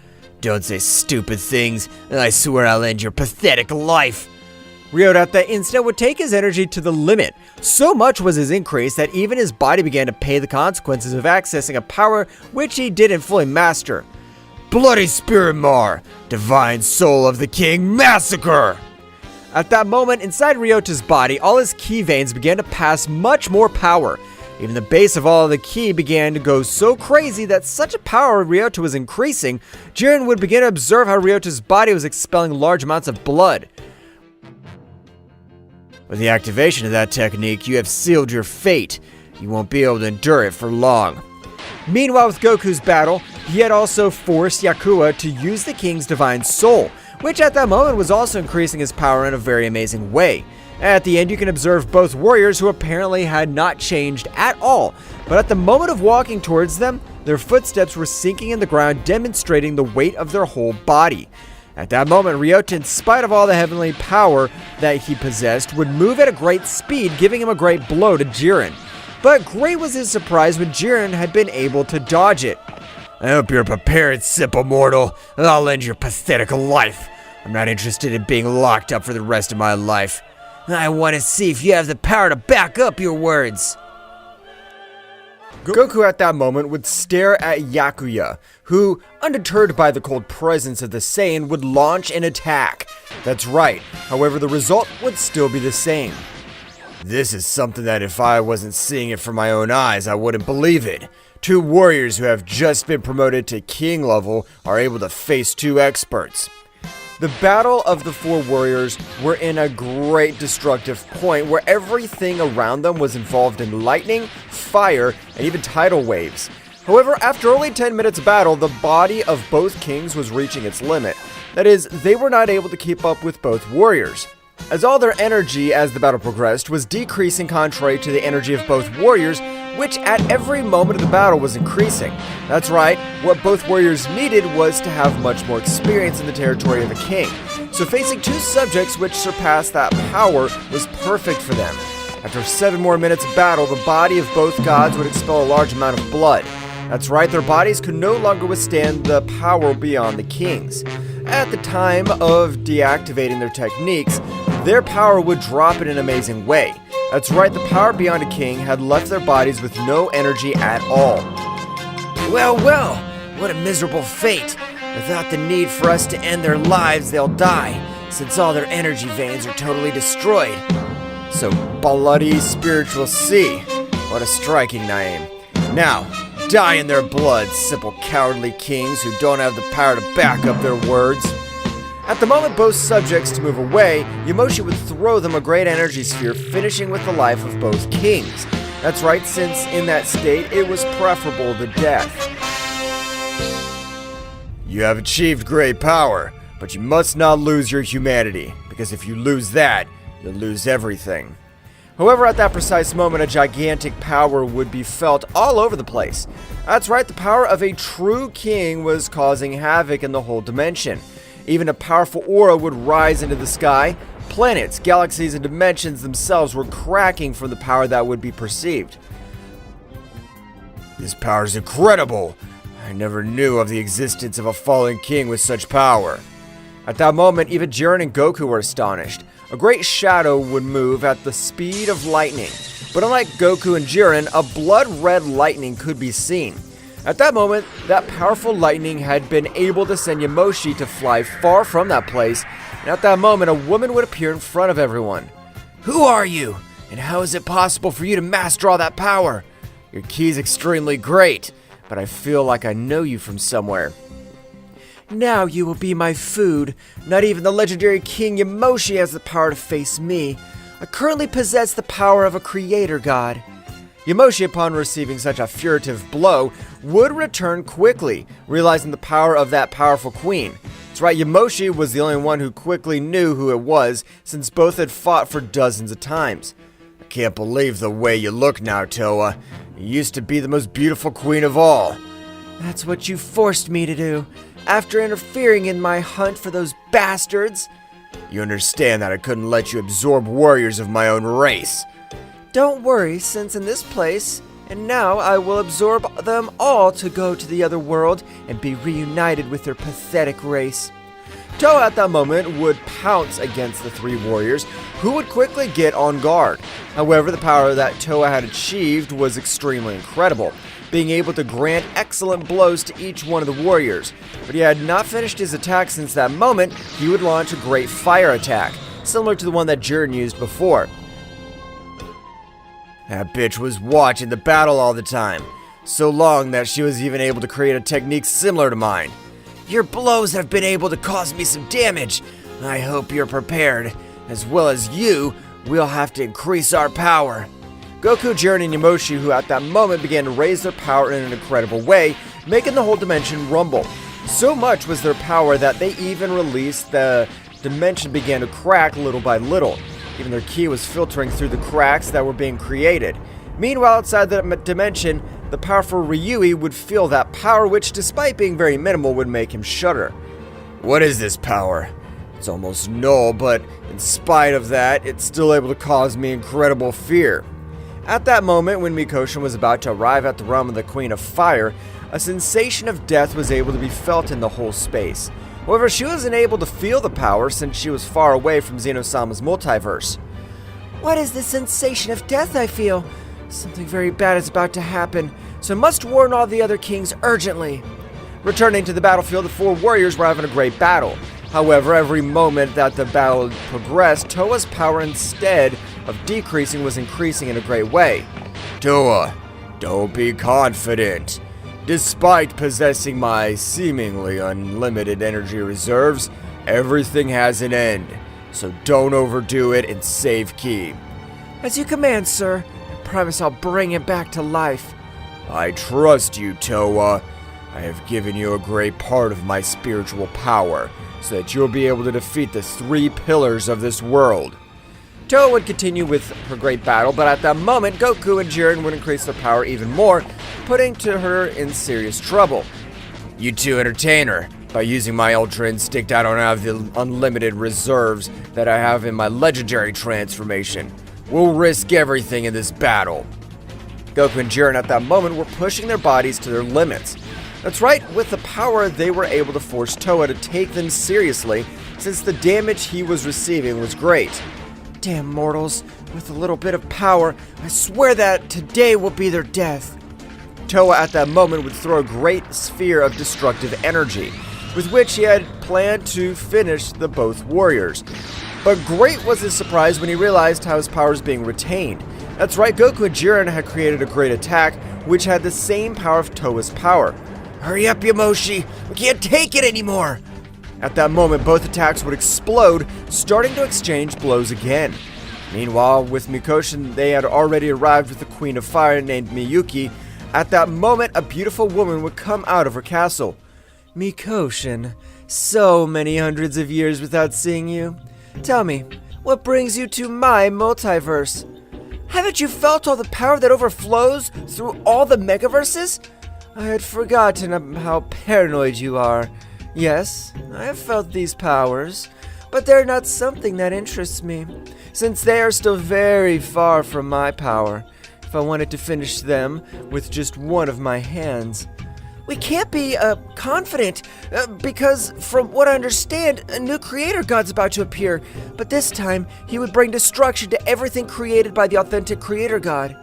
Don't say stupid things, and I swear I'll end your pathetic life. Ryota at that instant would take his energy to the limit. So much was his increase that even his body began to pay the consequences of accessing a power which he didn't fully master. Bloody Spirit Mar! Divine Soul of the King, massacre! At that moment, inside Ryota's body, all his ki veins began to pass much more power. Even the base of all of the ki began to go so crazy that such a power Ryota was increasing, Jiren would begin to observe how Ryota's body was expelling large amounts of blood. With the activation of that technique, you have sealed your fate. You won't be able to endure it for long. Meanwhile, with Goku's battle, he had also forced Yakuwa to use the King's Divine Soul, which at that moment was also increasing his power in a very amazing way. At the end, you can observe both warriors who apparently had not changed at all, but at the moment of walking towards them, their footsteps were sinking in the ground, demonstrating the weight of their whole body. At that moment, Ryota, in spite of all the heavenly power that he possessed, would move at a great speed, giving him a great blow to Jiren. But great was his surprise when Jiren had been able to dodge it. I hope you're prepared, simple mortal. I'll end your pathetic life. I'm not interested in being locked up for the rest of my life. I want to see if you have the power to back up your words. Goku at that moment would stare at Yakuya, who, undeterred by the cold presence of the Saiyan, would launch an attack. That's right, however the result would still be the same. This is something that if I wasn't seeing it from my own eyes, I wouldn't believe it. Two warriors who have just been promoted to king level are able to face two experts. The battle of the four warriors were in a great destructive point where everything around them was involved in lightning, fire, and even tidal waves. However, after only 10 minutes of battle, the body of both kings was reaching its limit. That is, they were not able to keep up with both warriors, as all their energy as the battle progressed was decreasing contrary to the energy of both warriors, which at every moment of the battle was increasing. That's right, what both warriors needed was to have much more experience in the territory of a king. So facing two subjects which surpassed that power was perfect for them. After 7 more minutes of battle, the body of both gods would expel a large amount of blood. That's right, their bodies could no longer withstand the power beyond the king's. At the time of deactivating their techniques, their power would drop in an amazing way. That's right, the power beyond a king had left their bodies with no energy at all. Well, well, what a miserable fate. Without the need for us to end their lives, they'll die, since all their energy veins are totally destroyed. So bloody spiritual sea. What a striking name. Now, die in their blood, simple cowardly kings who don't have the power to back up their words. At the moment both subjects to move away, Yamoshi would throw them a great energy sphere, finishing with the life of both kings. That's right, since in that state it was preferable to death. You have achieved great power, but you must not lose your humanity, because if you lose that, you'll lose everything. However, at that precise moment, a gigantic power would be felt all over the place. That's right, the power of a true king was causing havoc in the whole dimension. Even a powerful aura would rise into the sky. Planets, galaxies, and dimensions themselves were cracking from the power that would be perceived. This power is incredible. I never knew of the existence of a fallen king with such power. At that moment, even Jiren and Goku were astonished. A great shadow would move at the speed of lightning. But unlike Goku and Jiren, a blood-red lightning could be seen. At that moment, that powerful lightning had been able to send Yamoshi to fly far from that place, and at that moment, a woman would appear in front of everyone. Who are you? And how is it possible for you to master all that power? Your ki is extremely great, but I feel like I know you from somewhere. Now you will be my food. Not even the legendary King Yamoshi has the power to face me. I currently possess the power of a creator god. Yamoshi, upon receiving such a furtive blow, would return quickly, realizing the power of that powerful queen. That's right, Yamoshi was the only one who quickly knew who it was, since both had fought for dozens of times. I can't believe the way you look now, Toa. You used to be the most beautiful queen of all. That's what you forced me to do, after interfering in my hunt for those bastards. You understand that I couldn't let you absorb warriors of my own race. Don't worry, since in this place, and now I will absorb them all to go to the other world and be reunited with their pathetic race. Toa at that moment would pounce against the three warriors, who would quickly get on guard. However, the power that Toa had achieved was extremely incredible, being able to grant excellent blows to each one of the warriors. But he had not finished his attack since that moment, he would launch a great fire attack, similar to the one that Jiren used before. That bitch was watching the battle all the time, so long that she was even able to create a technique similar to mine. Your blows have been able to cause me some damage. I hope you're prepared. As well as you, we'll have to increase our power. Goku, Jiren, and Yamoshi, who at that moment began to raise their power in an incredible way, making the whole dimension rumble. So much was their power that they even released the dimension began to crack little by little. Even their ki was filtering through the cracks that were being created. Meanwhile, outside the dimension, the powerful Ryui would feel that power, which, despite being very minimal, would make him shudder. What is this power? It's almost null, but in spite of that, it's still able to cause me incredible fear. At that moment, when Mikoshin was about to arrive at the realm of the Queen of Fire, a sensation of death was able to be felt in the whole space. However, she wasn't able to feel the power since she was far away from Zeno-sama's multiverse. What is the sensation of death I feel? Something very bad is about to happen, so I must warn all the other kings urgently. Returning to the battlefield, the four warriors were having a great battle. However, every moment that the battle progressed, Toa's power, instead of decreasing, was increasing in a great way. Toa, don't be confident. Despite possessing my seemingly unlimited energy reserves, everything has an end. So don't overdo it and save ki. As you command, sir. I promise I'll bring him back to life. I trust you, Toa. I have given you a great part of my spiritual power, so that you'll be able to defeat the three pillars of this world. Toa would continue with her great battle, but at that moment, Goku and Jiren would increase their power even more, putting her in serious trouble. You two entertain her. By using my Ultra Instinct, I don't have the unlimited reserves that I have in my legendary transformation. We'll risk everything in this battle. Goku and Jiren at that moment were pushing their bodies to their limits. That's right, with the power they were able to force Toa to take them seriously, since the damage he was receiving was great. Damn mortals, with a little bit of power, I swear that today will be their death. Toa at that moment would throw a great sphere of destructive energy, with which he had planned to finish the both warriors. But great was his surprise when he realized how his power was being retained. That's right, Goku and Jiren had created a great attack, which had the same power of Toa's power. Hurry up, Yamoshi! We can't take it anymore! At that moment, both attacks would explode, starting to exchange blows again. Meanwhile, with Mikoshin, they had already arrived with the Queen of Fire named Miyuki. At that moment, a beautiful woman would come out of her castle. Mikoshin, so many hundreds of years without seeing you. Tell me, what brings you to my multiverse? Haven't you felt all the power that overflows through all the megaverses? I had forgotten how paranoid you are. Yes, I have felt these powers, but they're not something that interests me, since they are still very far from my power, if I wanted to finish them with just one of my hands. We can't be confident, because from what I understand, a new creator god's about to appear, but this time he would bring destruction to everything created by the authentic creator god.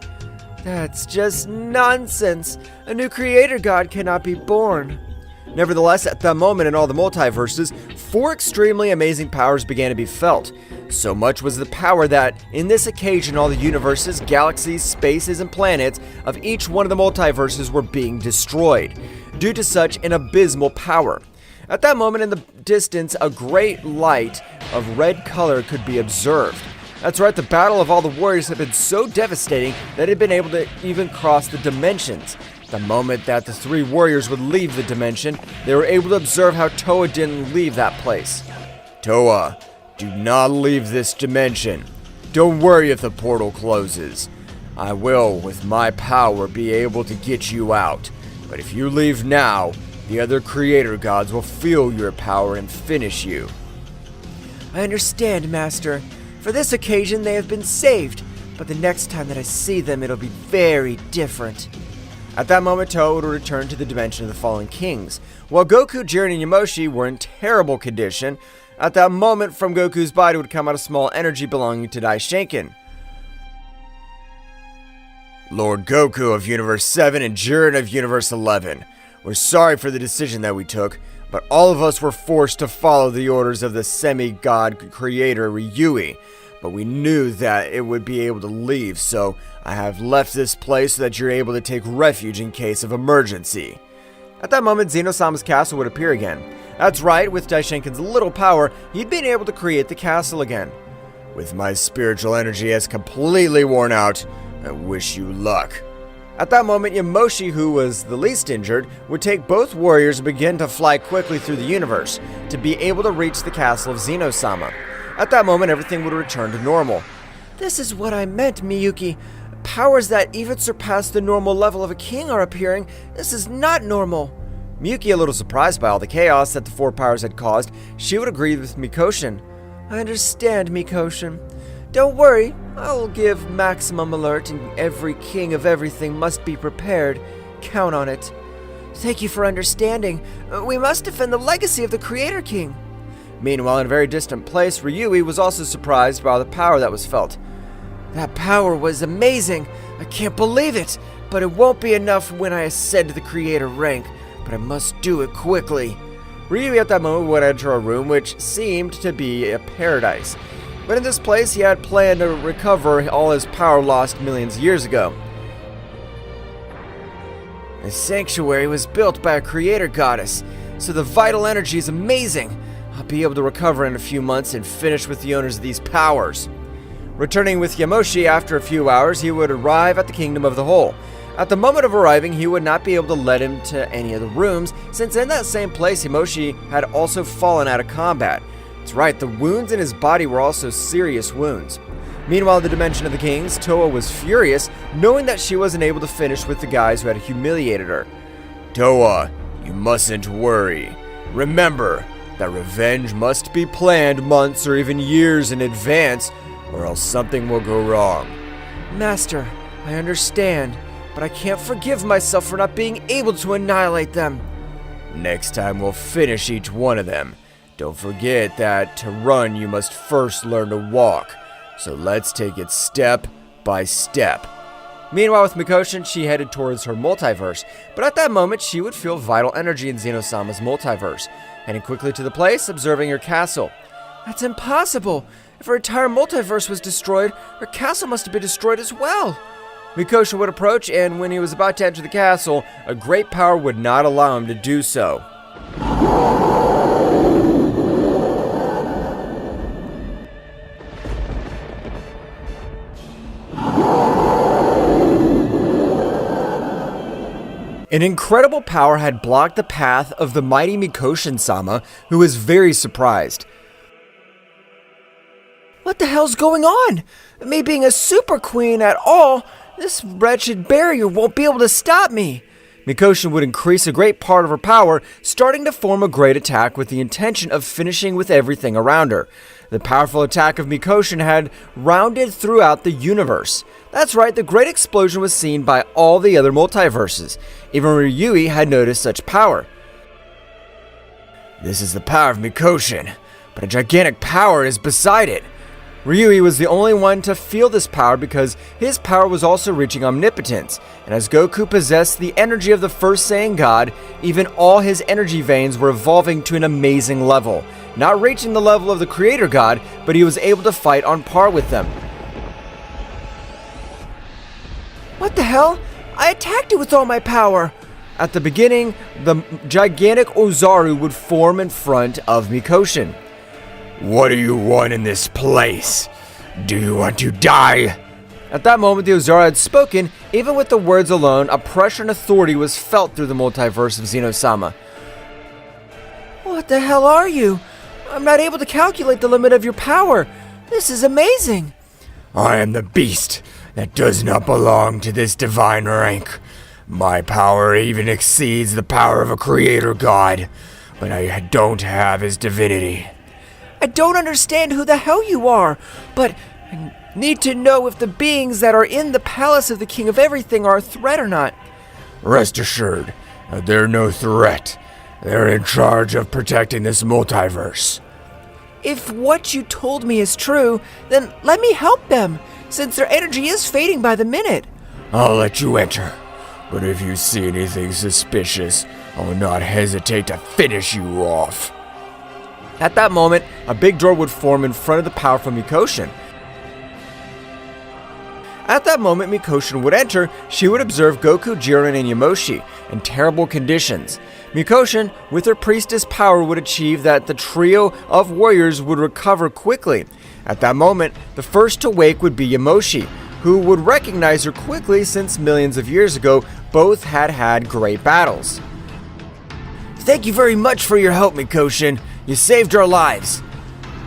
That's just nonsense. A new creator god cannot be born. Nevertheless, at that moment in all the multiverses, four extremely amazing powers began to be felt. So much was the power that, in this occasion, all the universes, galaxies, spaces, and planets of each one of the multiverses were being destroyed, due to such an abysmal power. At that moment in the distance, a great light of red color could be observed. That's right, the battle of all the warriors had been so devastating that it had been able to even cross the dimensions. The moment that the three warriors would leave the dimension, they were able to observe how Toa didn't leave that place. Toa, do not leave this dimension. Don't worry if the portal closes. I will, with my power, be able to get you out. But if you leave now, the other creator gods will feel your power and finish you. I understand, Master. For this occasion, they have been saved, but the next time that I see them, it'll be very different. At that moment, Toa would return to the dimension of the fallen kings. While Goku, Jiren, and Yamoshi were in terrible condition, at that moment from Goku's body would come out a small energy belonging to Daishinken. Lord Goku of Universe 7 and Jiren of Universe 11. We're sorry for the decision that we took, but all of us were forced to follow the orders of the semi-god creator Ryui. But we knew that it would be able to leave, so I have left this place so that you're able to take refuge in case of emergency. At that moment, Zeno-sama's castle would appear again. That's right, with Daishinken's little power, he'd been able to create the castle again. With my spiritual energy has completely worn out, I wish you luck. At that moment, Yamoshi, who was the least injured, would take both warriors and begin to fly quickly through the universe to be able to reach the castle of Zeno-sama. At that moment, everything would return to normal. This is what I meant, Miyuki. Powers that even surpass the normal level of a king are appearing. This is not normal. Miyuki, a little surprised by all the chaos that the four powers had caused, she would agree with Mikoshin. I understand, Mikoshin. Don't worry, I will give maximum alert, and every king of everything must be prepared. Count on it. Thank you for understanding. We must defend the legacy of the Creator King. Meanwhile, in a very distant place, Ryui was also surprised by the power that was felt. That power was amazing. I can't believe it. But it won't be enough when I ascend to the Creator rank. But I must do it quickly. Ryui at that moment would enter a room which seemed to be a paradise. But in this place, he had planned to recover all his power lost millions of years ago. The sanctuary was built by a creator goddess, so the vital energy is amazing. I'll be able to recover in a few months and finish with the owners of these powers. Returning with Yamoshi after a few hours, he would arrive at the Kingdom of the Whole. At the moment of arriving, he would not be able to let him to any of the rooms, since in that same place, Yamoshi had also fallen out of combat. That's right, the wounds in his body were also serious wounds. Meanwhile, in the Dimension of the Kings, Toa was furious, knowing that she wasn't able to finish with the guys who had humiliated her. Toa, you mustn't worry. Remember that revenge must be planned months or even years in advance, or else something will go wrong. Master, I understand, but I can't forgive myself for not being able to annihilate them. Next time we'll finish each one of them. Don't forget that to run you must first learn to walk. So let's take it step by step. Meanwhile, with Mikoshin, she headed towards her multiverse, but at that moment, she would feel vital energy in Zeno-sama's multiverse, heading quickly to the place, observing her castle. That's impossible. If her entire multiverse was destroyed, her castle must have been destroyed as well. Mikoshin would approach, and when he was about to enter the castle, a great power would not allow him to do so. An incredible power had blocked the path of the mighty Mikoshin-sama, who was very surprised. What the hell's going on? Me being a super queen at all, this wretched barrier won't be able to stop me. Mikoshin would increase a great part of her power, starting to form a great attack with the intention of finishing with everything around her. The powerful attack of Mikoshin had rounded throughout the universe. That's right, the great explosion was seen by all the other multiverses. Even Ryui had noticed such power. This is the power of Mikoshin, but a gigantic power is beside it. Ryui was the only one to feel this power because his power was also reaching omnipotence, and as Goku possessed the energy of the first Saiyan God, even all his energy veins were evolving to an amazing level. Not reaching the level of the Creator God, but he was able to fight on par with them. What the hell? I attacked it with all my power. At the beginning, the gigantic Ozaru would form in front of Mikoshin. What do you want in this place? Do you want to die? At that moment, the Ozaru had spoken. Even with the words alone, a pressure and authority was felt through the multiverse of Zeno-sama. What the hell are you? I'm not able to calculate the limit of your power. This is amazing. I am the beast that does not belong to this divine rank. My power even exceeds the power of a creator god, but I don't have his divinity. I don't understand who the hell you are, but I need to know if the beings that are in the palace of the King of Everything are a threat or not. Rest assured, they're no threat. They're in charge of protecting this multiverse. If what you told me is true, then let me help them, since their energy is fading by the minute. I'll let you enter, but if you see anything suspicious, I will not hesitate to finish you off. At that moment, a big door would form in front of the powerful Mikoshin. At that moment, Mikoshin would enter. She would observe Goku, Jiren, and Yamoshi in terrible conditions. Mikoshin, with her priestess power, would achieve that the trio of warriors would recover quickly. At that moment, the first to wake would be Yamoshi, who would recognize her quickly since millions of years ago both had great battles. Thank you very much for your help, Mikoshin. You saved our lives.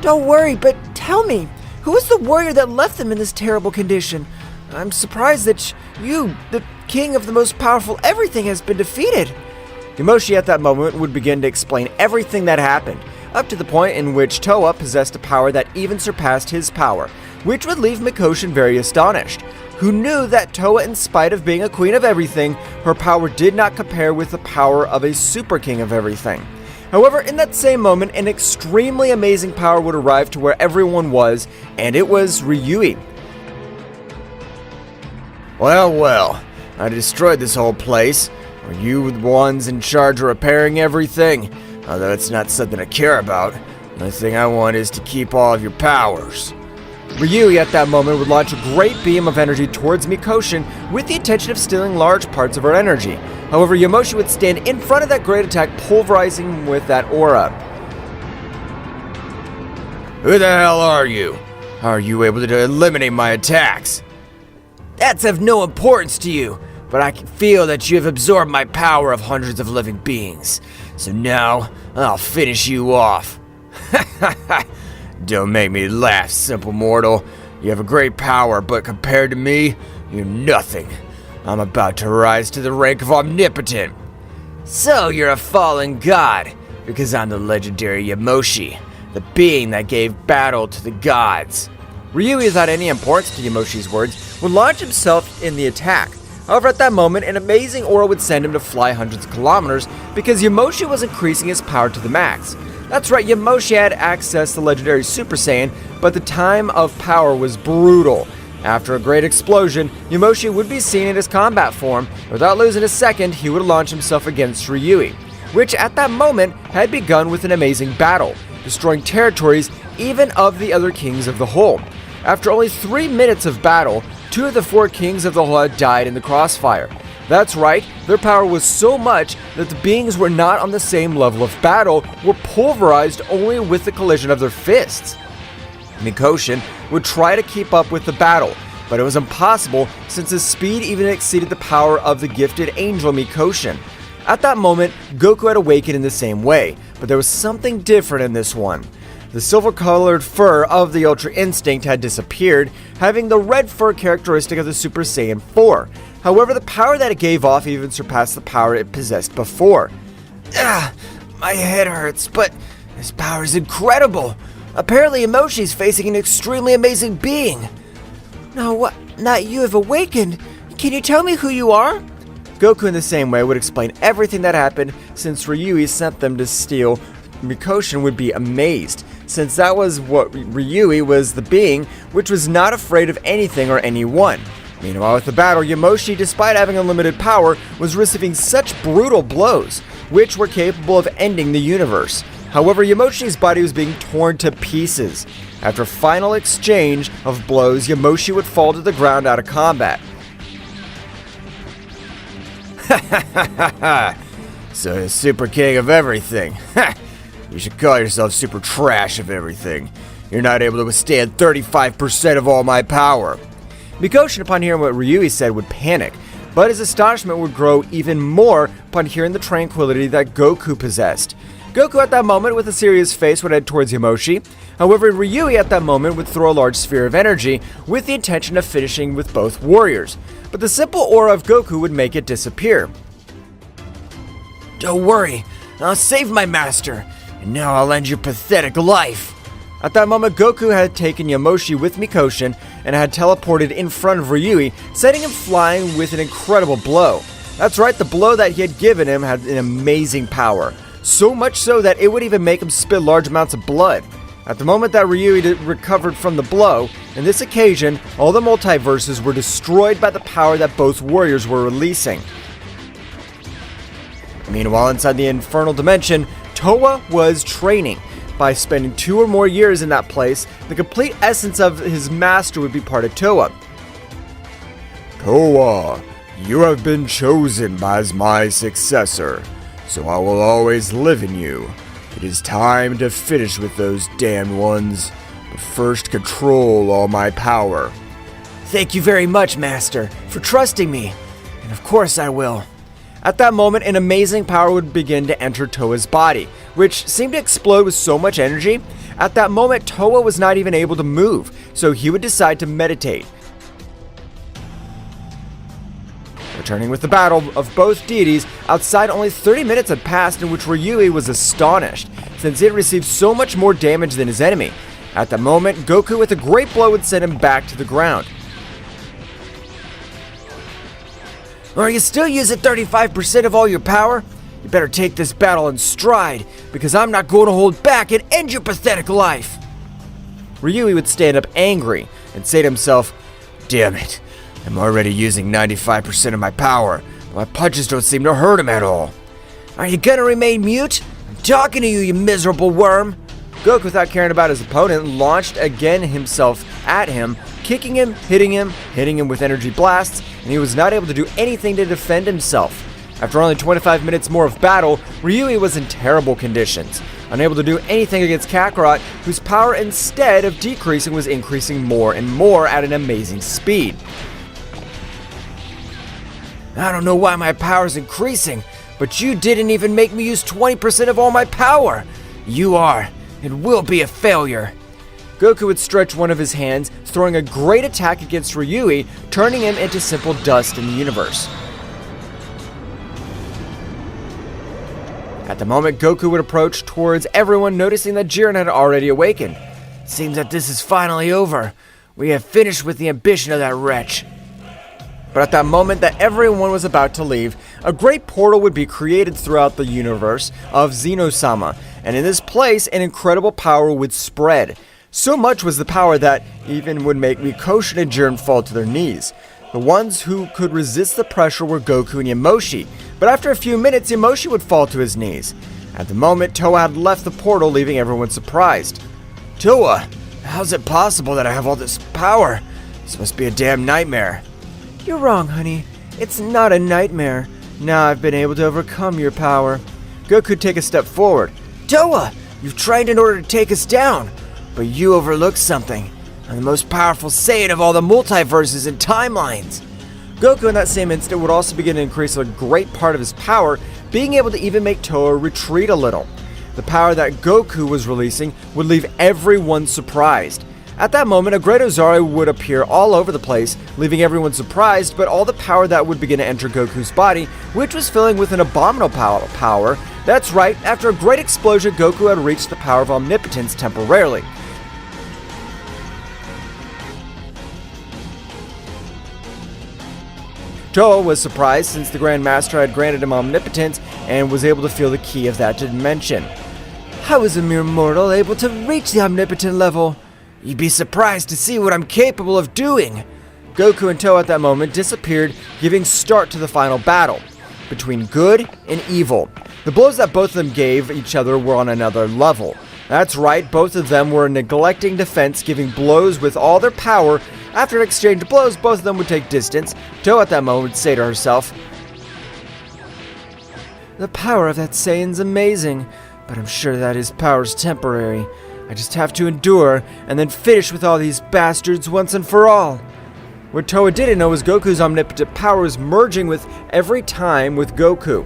Don't worry, but tell me, who is the warrior that left them in this terrible condition? I'm surprised that you, the king of the most powerful everything, has been defeated. Yamoshi at that moment would begin to explain everything that happened, up to the point in which Toa possessed a power that even surpassed his power, which would leave Mikoshin very astonished, who knew that Toa, in spite of being a queen of everything, her power did not compare with the power of a super king of everything. However, in that same moment, an extremely amazing power would arrive to where everyone was, and it was Ryui. Well, I destroyed this whole place. Are you the ones in charge of repairing everything? Although it's not something I care about. The only thing I want is to keep all of your powers. Ryui at that moment would launch a great beam of energy towards Mikoshin with the intention of stealing large parts of her energy. However, Yamoshi would stand in front of that great attack, pulverizing with that aura. Who the hell are you? How are you able to eliminate my attacks? That's of no importance to you, but I can feel that you have absorbed my power of hundreds of living beings. So now, I'll finish you off. Don't make me laugh, simple mortal. You have a great power, but compared to me, you're nothing. I'm about to rise to the rank of Omnipotent. So you're a fallen god, because I'm the legendary Yamoshi, the being that gave battle to the gods. Ryui, without any importance to Yamoshi's words, would launch himself in the attack. However, at that moment, an amazing aura would send him to fly hundreds of kilometers because Yamoshi was increasing his power to the max. That's right, Yamoshi had access to the legendary Super Saiyan, but the time of power was brutal. After a great explosion, Yamoshi would be seen in his combat form. Without losing a second, he would launch himself against Ryui, which at that moment had begun with an amazing battle, destroying territories even of the other kings of the whole. After only 3 minutes of battle, 2 of the 4 kings of the whole had died in the crossfire. That's right, their power was so much that the beings were not on the same level of battle, were pulverized only with the collision of their fists. Mikoshin would try to keep up with the battle, but it was impossible since his speed even exceeded the power of the gifted angel Mikoshin. At that moment, Goku had awakened in the same way, but there was something different in this one. The silver-colored fur of the Ultra Instinct had disappeared, having the red fur characteristic of the Super Saiyan 4. However, the power that it gave off even surpassed the power it possessed before. My head hurts, but his power is incredible. Apparently, Yamoshi's facing an extremely amazing being. Now what? Now you have awakened. Can you tell me who you are? Goku in the same way would explain everything that happened since Ryui sent them to steal. Mikoshin would be amazed, since that was what Ryui was, the being which was not afraid of anything or anyone. Meanwhile, with the battle, Yamoshi, despite having unlimited power, was receiving such brutal blows, which were capable of ending the universe. However, Yamoshi's body was being torn to pieces. After a final exchange of blows, Yamoshi would fall to the ground out of combat. So, super king of everything. You should call yourself super trash of everything. You're not able to withstand 35% of all my power. Bouken-sha, upon hearing what Ryui said, would panic, but his astonishment would grow even more upon hearing the tranquility that Goku possessed. Goku at that moment, with a serious face, would head towards Yamoshi. However, Ryui at that moment would throw a large sphere of energy with the intention of finishing with both warriors, but the simple aura of Goku would make it disappear. Don't worry, I'll save my master, and now I'll end your pathetic life. At that moment, Goku had taken Yamoshi with Mikoshi and had teleported in front of Ryui, sending him flying with an incredible blow. That's right, the blow that he had given him had an amazing power, so much so that it would even make him spit large amounts of blood. At the moment that Ryui recovered from the blow, in this occasion, all the multiverses were destroyed by the power that both warriors were releasing. Meanwhile, inside the infernal dimension, Towa was training. By spending 2 or more years in that place, the complete essence of his master would be part of Towa. Towa, you have been chosen as my successor, so I will always live in you. It is time to finish with those damned ones, but first control all my power. Thank you very much, Master, for trusting me, and of course I will. At that moment, an amazing power would begin to enter Towa's body, which seemed to explode with so much energy. At that moment, Towa was not even able to move, so he would decide to meditate. Returning with the battle of both deities, outside only 30 minutes had passed, in which Ryui was astonished, since he had received so much more damage than his enemy. At that moment, Goku with a great blow would send him back to the ground. Are you still using 35% of all your power? You better take this battle in stride, because I'm not going to hold back and end your pathetic life. Ryui would stand up angry and say to himself, Damn it, I'm already using 95% of my power. My punches don't seem to hurt him at all. Are you gonna remain mute? I'm talking to you, you miserable worm. Goku, without caring about his opponent, launched again himself at him, kicking him, hitting him with energy blasts, and he was not able to do anything to defend himself. After only 25 minutes more of battle, Ryui was in terrible conditions, unable to do anything against Kakarot, whose power, instead of decreasing, was increasing more and more at an amazing speed. I don't know why my power's increasing, but you didn't even make me use 20% of all my power. You are and will be a failure. Goku would stretch one of his hands, throwing a great attack against Ryui, turning him into simple dust in the universe. At the moment, Goku would approach towards everyone, noticing that Jiren had already awakened. Seems that this is finally over. We have finished with the ambition of that wretch. But at that moment that everyone was about to leave, a great portal would be created throughout the universe of Zeno-sama, and in this place, an incredible power would spread. So much was the power that even would make Mikoshi and Jiren fall to their knees. The ones who could resist the pressure were Goku and Yamoshi, but after a few minutes, Yamoshi would fall to his knees. At the moment, Towa had left the portal, leaving everyone surprised. Towa, how's it possible that I have all this power? This must be a damn nightmare. You're wrong, honey. It's not a nightmare. Now I've been able to overcome your power. Goku would take a step forward. Towa, you've trained in order to take us down, but you overlooked something. I'm the most powerful Saiyan of all the multiverses and timelines. Goku in that same instant would also begin to increase a great part of his power, being able to even make Towa retreat a little. The power that Goku was releasing would leave everyone surprised. At that moment, a great Ozari would appear all over the place, leaving everyone surprised, but all the power that would begin to enter Goku's body, which was filling with an abominable power. That's right, after a great explosion, Goku had reached the power of Omnipotence temporarily. Towa was surprised since the Grand Master had granted him Omnipotence and was able to feel the key of that dimension. How is a mere mortal able to reach the Omnipotent level? You'd be surprised to see what I'm capable of doing. Goku and Towa at that moment disappeared, giving start to the final battle between good and evil. The blows that both of them gave each other were on another level. That's right, both of them were neglecting defense, giving blows with all their power. After an exchange of blows, both of them would take distance. Towa at that moment would say to herself, The power of that Saiyan's amazing, but I'm sure that his power's temporary. I just have to endure and then finish with all these bastards once and for all. What Towa didn't know was Goku's omnipotent power was merging with every time with Goku.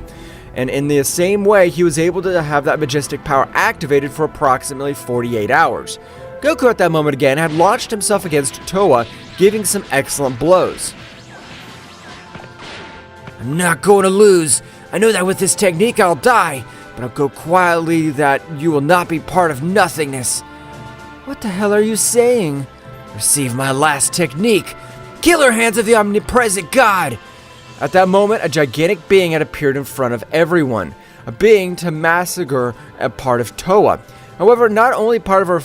And in the same way, he was able to have that majestic power activated for approximately 48 hours. Goku at that moment again had launched himself against Towa, giving some excellent blows. I'm not going to lose. I know that with this technique I'll die, but I'll go quietly that you will not be part of nothingness. What the hell are you saying? Receive my last technique. Killer hands of the omnipresent God. At that moment, a gigantic being had appeared in front of everyone, a being to massacre a part of Towa. However, not only part of her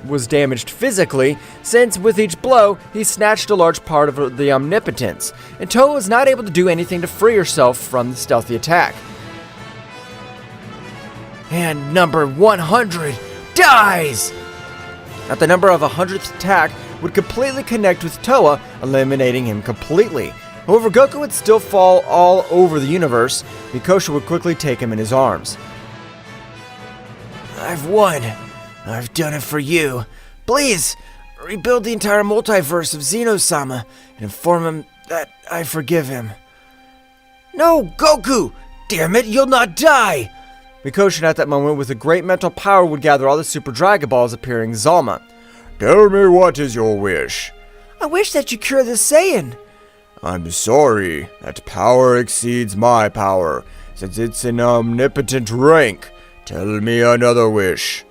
was damaged physically, since with each blow, he snatched a large part of the omnipotence, and Towa was not able to do anything to free herself from the stealthy attack. And number 100 dies! At the number of 100th attack would completely connect with Towa, eliminating him completely. However, Goku would still fall all over the universe. Mikosha would quickly take him in his arms. I've won. I've done it for you. Please, rebuild the entire multiverse of Zeno-sama and inform him that I forgive him. No, Goku! Damn it, you'll not die! Mikosha at that moment, with a great mental power, would gather all the Super Dragon Balls, appearing Zalma. Tell me, what is your wish? I wish that you cure the Saiyan. I'm sorry, that power exceeds my power, since it's an omnipotent rank. Tell me another wish.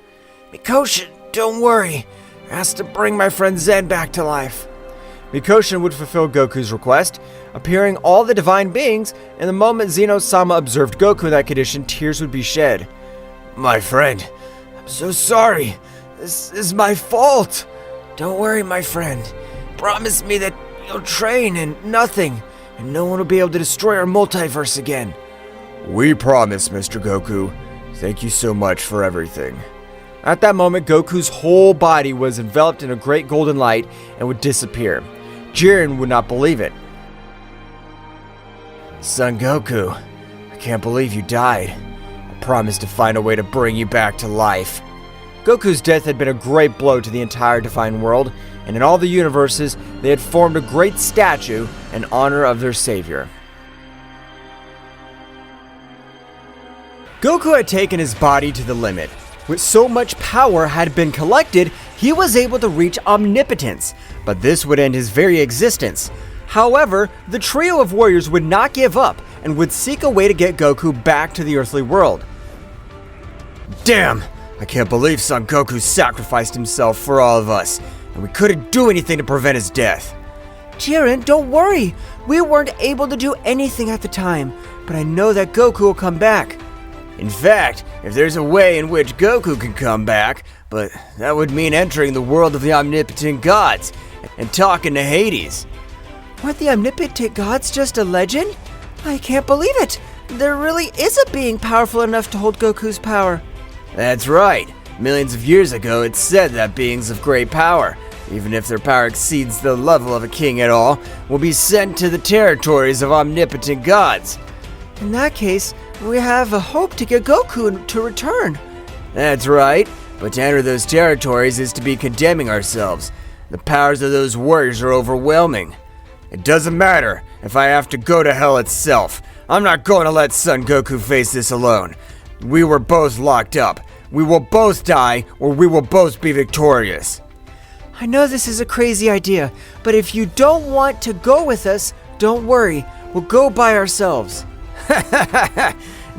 Mikosha, don't worry. I have to bring my friend Zen back to life. Mikosha would fulfill Goku's request, appearing all the divine beings, and the moment Zeno-sama observed Goku in that condition, tears would be shed. My friend, I'm so sorry. This is my fault. Don't worry, my friend. Promise me that you'll train and nothing, and no one will be able to destroy our multiverse again. We promise, Mr. Goku. Thank you so much for everything. At that moment, Goku's whole body was enveloped in a great golden light and would disappear. Jiren would not believe it. Son Goku, I can't believe you died. I promised to find a way to bring you back to life. Goku's death had been a great blow to the entire divine world, and in all the universes, they had formed a great statue in honor of their savior. Goku had taken his body to the limit. With so much power had been collected, he was able to reach omnipotence, but this would end his very existence. However, the trio of warriors would not give up and would seek a way to get Goku back to the earthly world. Damn! I can't believe Son Goku sacrificed himself for all of us, and we couldn't do anything to prevent his death. Jiren, don't worry. We weren't able to do anything at the time, but I know that Goku will come back. In fact, if there's a way in which Goku can come back, but that would mean entering the world of the omnipotent gods and talking to Hades. Weren't the omnipotent gods just a legend? I can't believe it. There really is a being powerful enough to hold Goku's power. That's right. Millions of years ago, it said that beings of great power, even if their power exceeds the level of a king at all, will be sent to the territories of omnipotent gods. In that case, we have a hope to get Goku to return. That's right, but to enter those territories is to be condemning ourselves. The powers of those warriors are overwhelming. It doesn't matter if I have to go to hell itself. I'm not going to let Son Goku face this alone. We were both locked up. We will both die, or we will both be victorious. I know this is a crazy idea, but if you don't want to go with us, don't worry. We'll go by ourselves.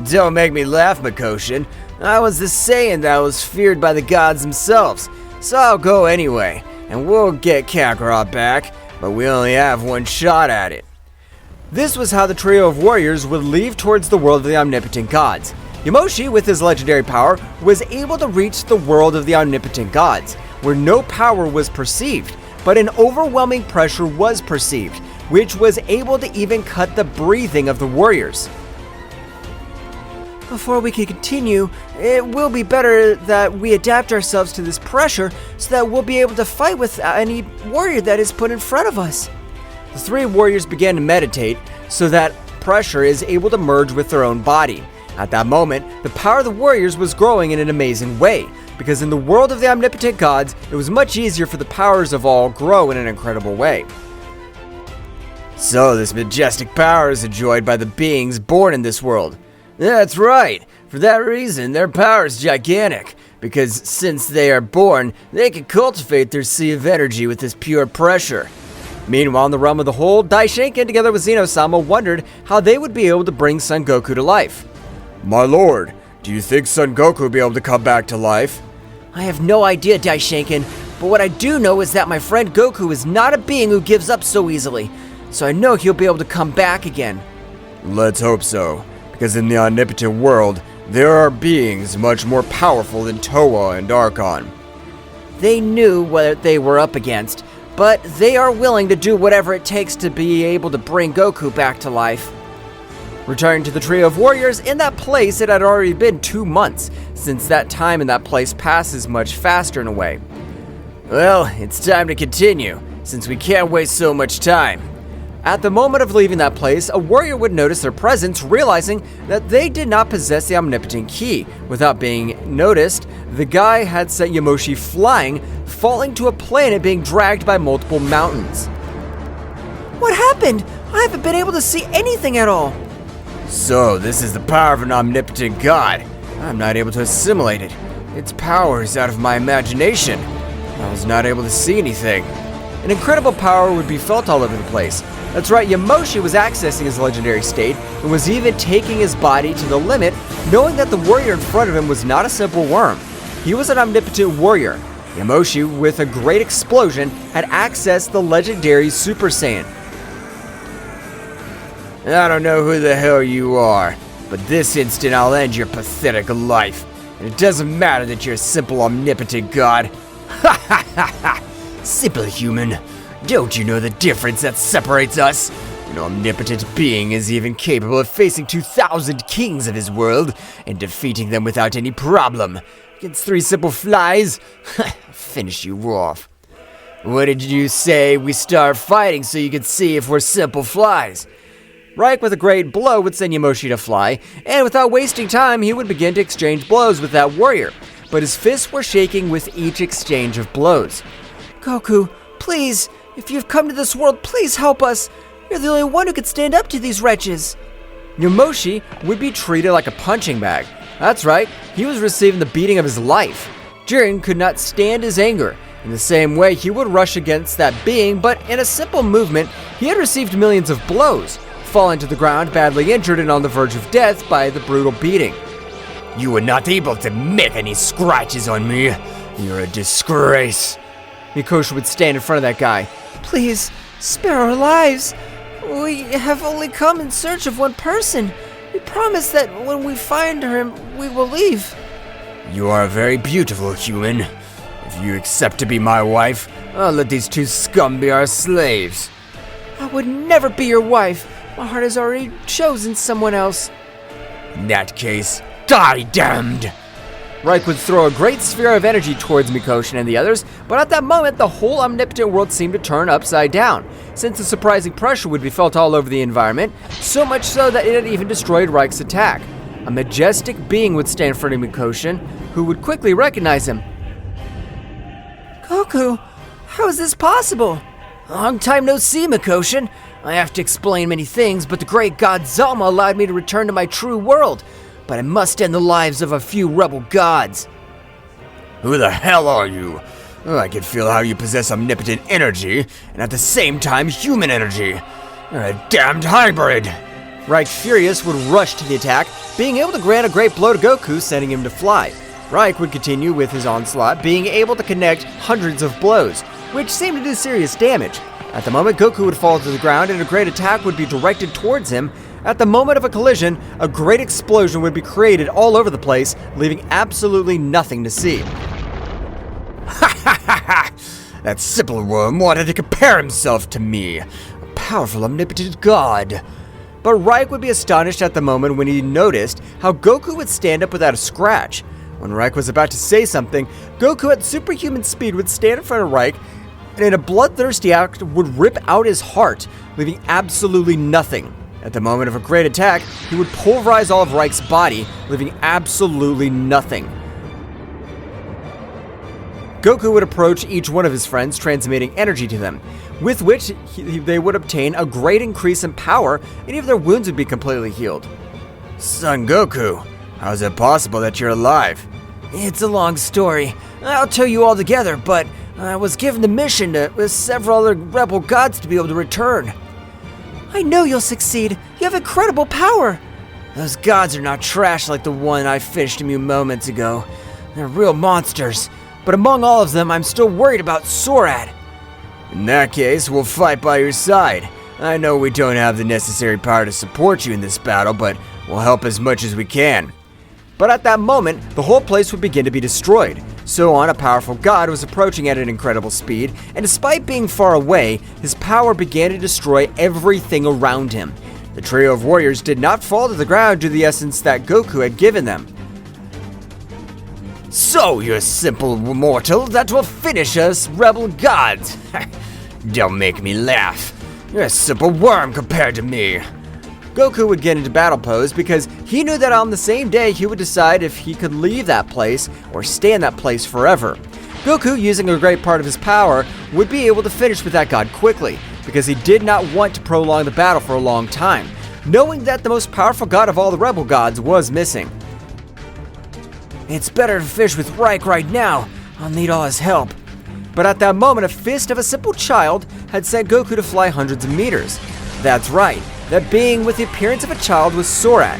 Don't make me laugh, Mikoshin. I was the Saiyan that was feared by the gods themselves, so I'll go anyway, and we'll get Kakarot back, but we only have one shot at it. This was how the trio of warriors would leave towards the world of the omnipotent gods. Yamoshi, with his legendary power, was able to reach the world of the omnipotent gods, where no power was perceived, but an overwhelming pressure was perceived, which was able to even cut the breathing of the warriors. Before we can continue, it will be better that we adapt ourselves to this pressure so that we'll be able to fight with any warrior that is put in front of us. The three warriors began to meditate so that pressure is able to merge with their own body. At that moment, the power of the warriors was growing in an amazing way, because in the world of the omnipotent gods, it was much easier for the powers of all grow in an incredible way. So this majestic power is enjoyed by the beings born in this world. That's right. For that reason, their power is gigantic, because since they are born, they can cultivate their sea of energy with this pure pressure. Meanwhile, in the realm of the whole, Daishinken together with Zeno-sama wondered how they would be able to bring Son Goku to life. My lord, do you think Son Goku will be able to come back to life? I have no idea, Daishinken, but what I do know is that my friend Goku is not a being who gives up so easily, so I know he'll be able to come back again. Let's hope so, because in the omnipotent world, there are beings much more powerful than Toa and Archon. They knew what they were up against, but they are willing to do whatever it takes to be able to bring Goku back to life. Returning to the trio of warriors, in that place it had already been 2 months, since that time in that place passes much faster in a way. Well, it's time to continue, since we can't waste so much time. At the moment of leaving that place, a warrior would notice their presence, realizing that they did not possess the omnipotent key. Without being noticed, the guy had sent Yamoshi flying, falling to a planet being dragged by multiple mountains. What happened? I haven't been able to see anything at all. So, this is the power of an omnipotent god. I'm not able to assimilate it. Its power is out of my imagination. I was not able to see anything. An incredible power would be felt all over the place. That's right, Yamoshi was accessing his legendary state and was even taking his body to the limit, knowing that the warrior in front of him was not a simple worm. He was an omnipotent warrior. Yamoshi, with a great explosion, had accessed the legendary Super Saiyan. I don't know who the hell you are, but this instant I'll end your pathetic life. And it doesn't matter that you're a simple omnipotent god. Ha ha ha ha! Simple human. Don't you know the difference that separates us? An omnipotent being is even capable of facing 2,000 kings of his world and defeating them without any problem. Against 3 simple flies? Finish you off. What did you say? We start fighting so you can see if we're simple flies. Ryuk with a great blow would send Yamoshi to fly, and without wasting time, he would begin to exchange blows with that warrior. But his fists were shaking with each exchange of blows. Goku, please, if you've come to this world, please help us. You're the only one who could stand up to these wretches. Yamoshi would be treated like a punching bag. That's right, he was receiving the beating of his life. Jiren could not stand his anger. In the same way, he would rush against that being, but in a simple movement, he had received millions of blows, falling to the ground badly injured and on the verge of death by the brutal beating. You were not able to make any scratches on me. You're a disgrace. Mikoshi would stand in front of that guy. Please, spare our lives. We have only come in search of one person. We promise that when we find him, we will leave. You are a very beautiful human. If you accept to be my wife, I'll let these 2 scum be our slaves. I would never be your wife. My heart has already chosen someone else. In that case, die damned! Ryuk would throw a great sphere of energy towards Mikoshi and the others, but at that moment, the whole omnipotent world seemed to turn upside down, since a surprising pressure would be felt all over the environment, so much so that it had even destroyed Ryk's attack. A majestic being would stand in front of Mikoshi, who would quickly recognize him. Goku, how is this possible? Long time no see, Mikoshi. I have to explain many things, but the great god Zama allowed me to return to my true world. But I must end the lives of a few rebel gods. Who the hell are you? I can feel how you possess omnipotent energy, and at the same time human energy. You're a damned hybrid. Ryuk, furious, would rush to the attack, being able to grant a great blow to Goku, sending him to fly. Ryuk would continue with his onslaught, being able to connect hundreds of blows, which seemed to do serious damage. At the moment, Goku would fall to the ground and a great attack would be directed towards him. At the moment of a collision, a great explosion would be created all over the place, leaving absolutely nothing to see. Ha ha ha ha! That simple worm wanted to compare himself to me, a powerful omnipotent god. But Ryuk would be astonished at the moment when he noticed how Goku would stand up without a scratch. When Ryuk was about to say something, Goku at superhuman speed would stand in front of Ryuk and in a bloodthirsty act would rip out his heart, leaving absolutely nothing. At the moment of a great attack, he would pulverize all of Reich's body, leaving absolutely nothing. Goku would approach each one of his friends, transmitting energy to them, with which they would obtain a great increase in power, and even their wounds would be completely healed. Son Goku, how is it possible that you're alive? It's a long story. I'll tell you all together, but I was given the mission with several other rebel gods to be able to return. I know you'll succeed. You have incredible power. Those gods are not trash like the one I fished a few moments ago. They're real monsters. But among all of them, I'm still worried about Sorat. In that case, we'll fight by your side. I know we don't have the necessary power to support you in this battle, but we'll help as much as we can. But at that moment, the whole place would begin to be destroyed. So-on, a powerful god, was approaching at an incredible speed, and despite being far away, his power began to destroy everything around him. The trio of warriors did not fall to the ground due to the essence that Goku had given them. So, you simple mortal that will finish us, rebel gods. Don't make me laugh. You're a simple worm compared to me. Goku would get into battle pose because he knew that on the same day he would decide if he could leave that place or stay in that place forever. Goku, using a great part of his power, would be able to finish with that god quickly because he did not want to prolong the battle for a long time, knowing that the most powerful god of all the rebel gods was missing. It's better to fish with Reich right now. I'll need all his help. But at that moment, a fist of a simple child had sent Goku to fly hundreds of meters. That's right, that being with the appearance of a child was Sorat.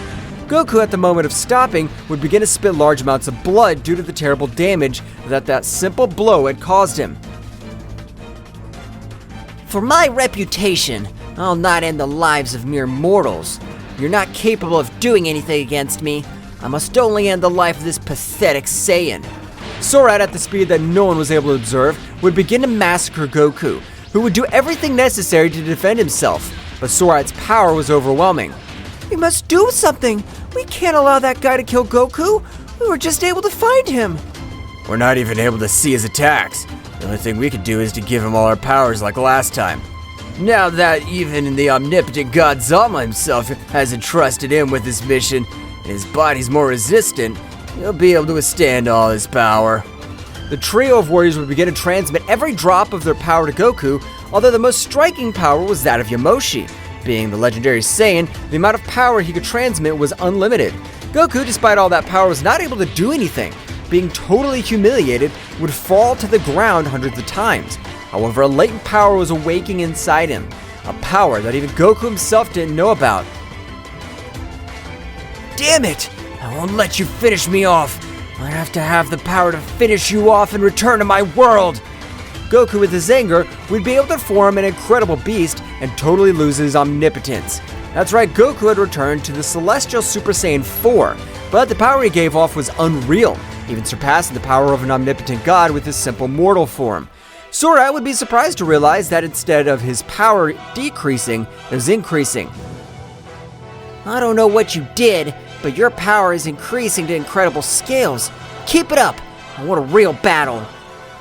Goku, at the moment of stopping, would begin to spit large amounts of blood due to the terrible damage that simple blow had caused him. For my reputation, I'll not end the lives of mere mortals. You're not capable of doing anything against me. I must only end the life of this pathetic Saiyan. Sorat, at the speed that no one was able to observe, would begin to massacre Goku, who would do everything necessary to defend himself, but Sorat's power was overwhelming. We must do something. We can't allow that guy to kill Goku. We were just able to find him. We're not even able to see his attacks. The only thing we could do is to give him all our powers like last time. Now that even the omnipotent god Zama himself has entrusted him with this mission, and his body's more resistant, he'll be able to withstand all his power. The trio of warriors would begin to transmit every drop of their power to Goku, although the most striking power was that of Yamoshi. Being the legendary Saiyan, the amount of power he could transmit was unlimited. Goku, despite all that power, was not able to do anything. Being totally humiliated, would fall to the ground hundreds of times. However, a latent power was awaking inside him, a power that even Goku himself didn't know about. Damn it! I won't let you finish me off. I have to have the power to finish you off and return to my world. Goku, with his anger, would be able to form an incredible beast and totally lose his omnipotence. That's right, Goku had returned to the Celestial Super Saiyan 4, but the power he gave off was unreal, even surpassing the power of an omnipotent god with his simple mortal form. Sora would be surprised to realize that instead of his power decreasing, it was increasing. I don't know what you did, but your power is increasing to incredible scales. Keep it up. I want a real battle.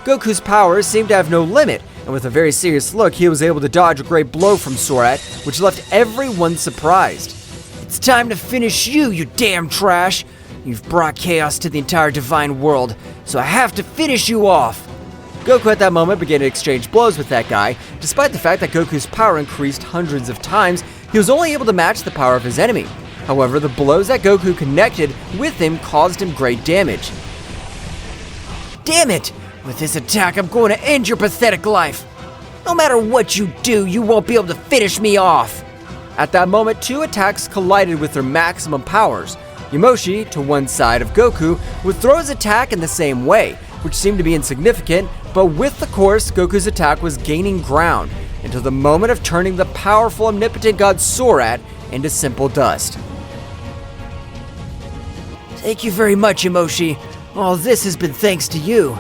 Goku's powers seemed to have no limit, and with a very serious look, he was able to dodge a great blow from Sorat, which left everyone surprised. It's time to finish you, you damn trash. You've brought chaos to the entire divine world, so I have to finish you off. Goku at that moment began to exchange blows with that guy. Despite the fact that Goku's power increased hundreds of times, he was only able to match the power of his enemy. However, the blows that Goku connected with him caused him great damage. Damn it! With this attack, I'm going to end your pathetic life. No matter what you do, you won't be able to finish me off. At that moment, two attacks collided with their maximum powers. Yamoshi, to one side of Goku, would throw his attack in the same way, which seemed to be insignificant, but with the course, Goku's attack was gaining ground, until the moment of turning the powerful omnipotent god Sorat into simple dust. Thank you very much, Yamoshi. All this has been thanks to you.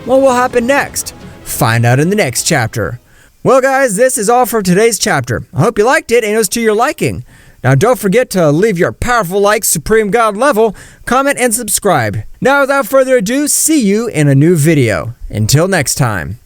What will happen next? Find out in the next chapter. Well guys, this is all for today's chapter. I hope you liked it and it was to your liking. Now don't forget to leave your powerful like Supreme God level, comment and subscribe. Now without further ado, see you in a new video. Until next time.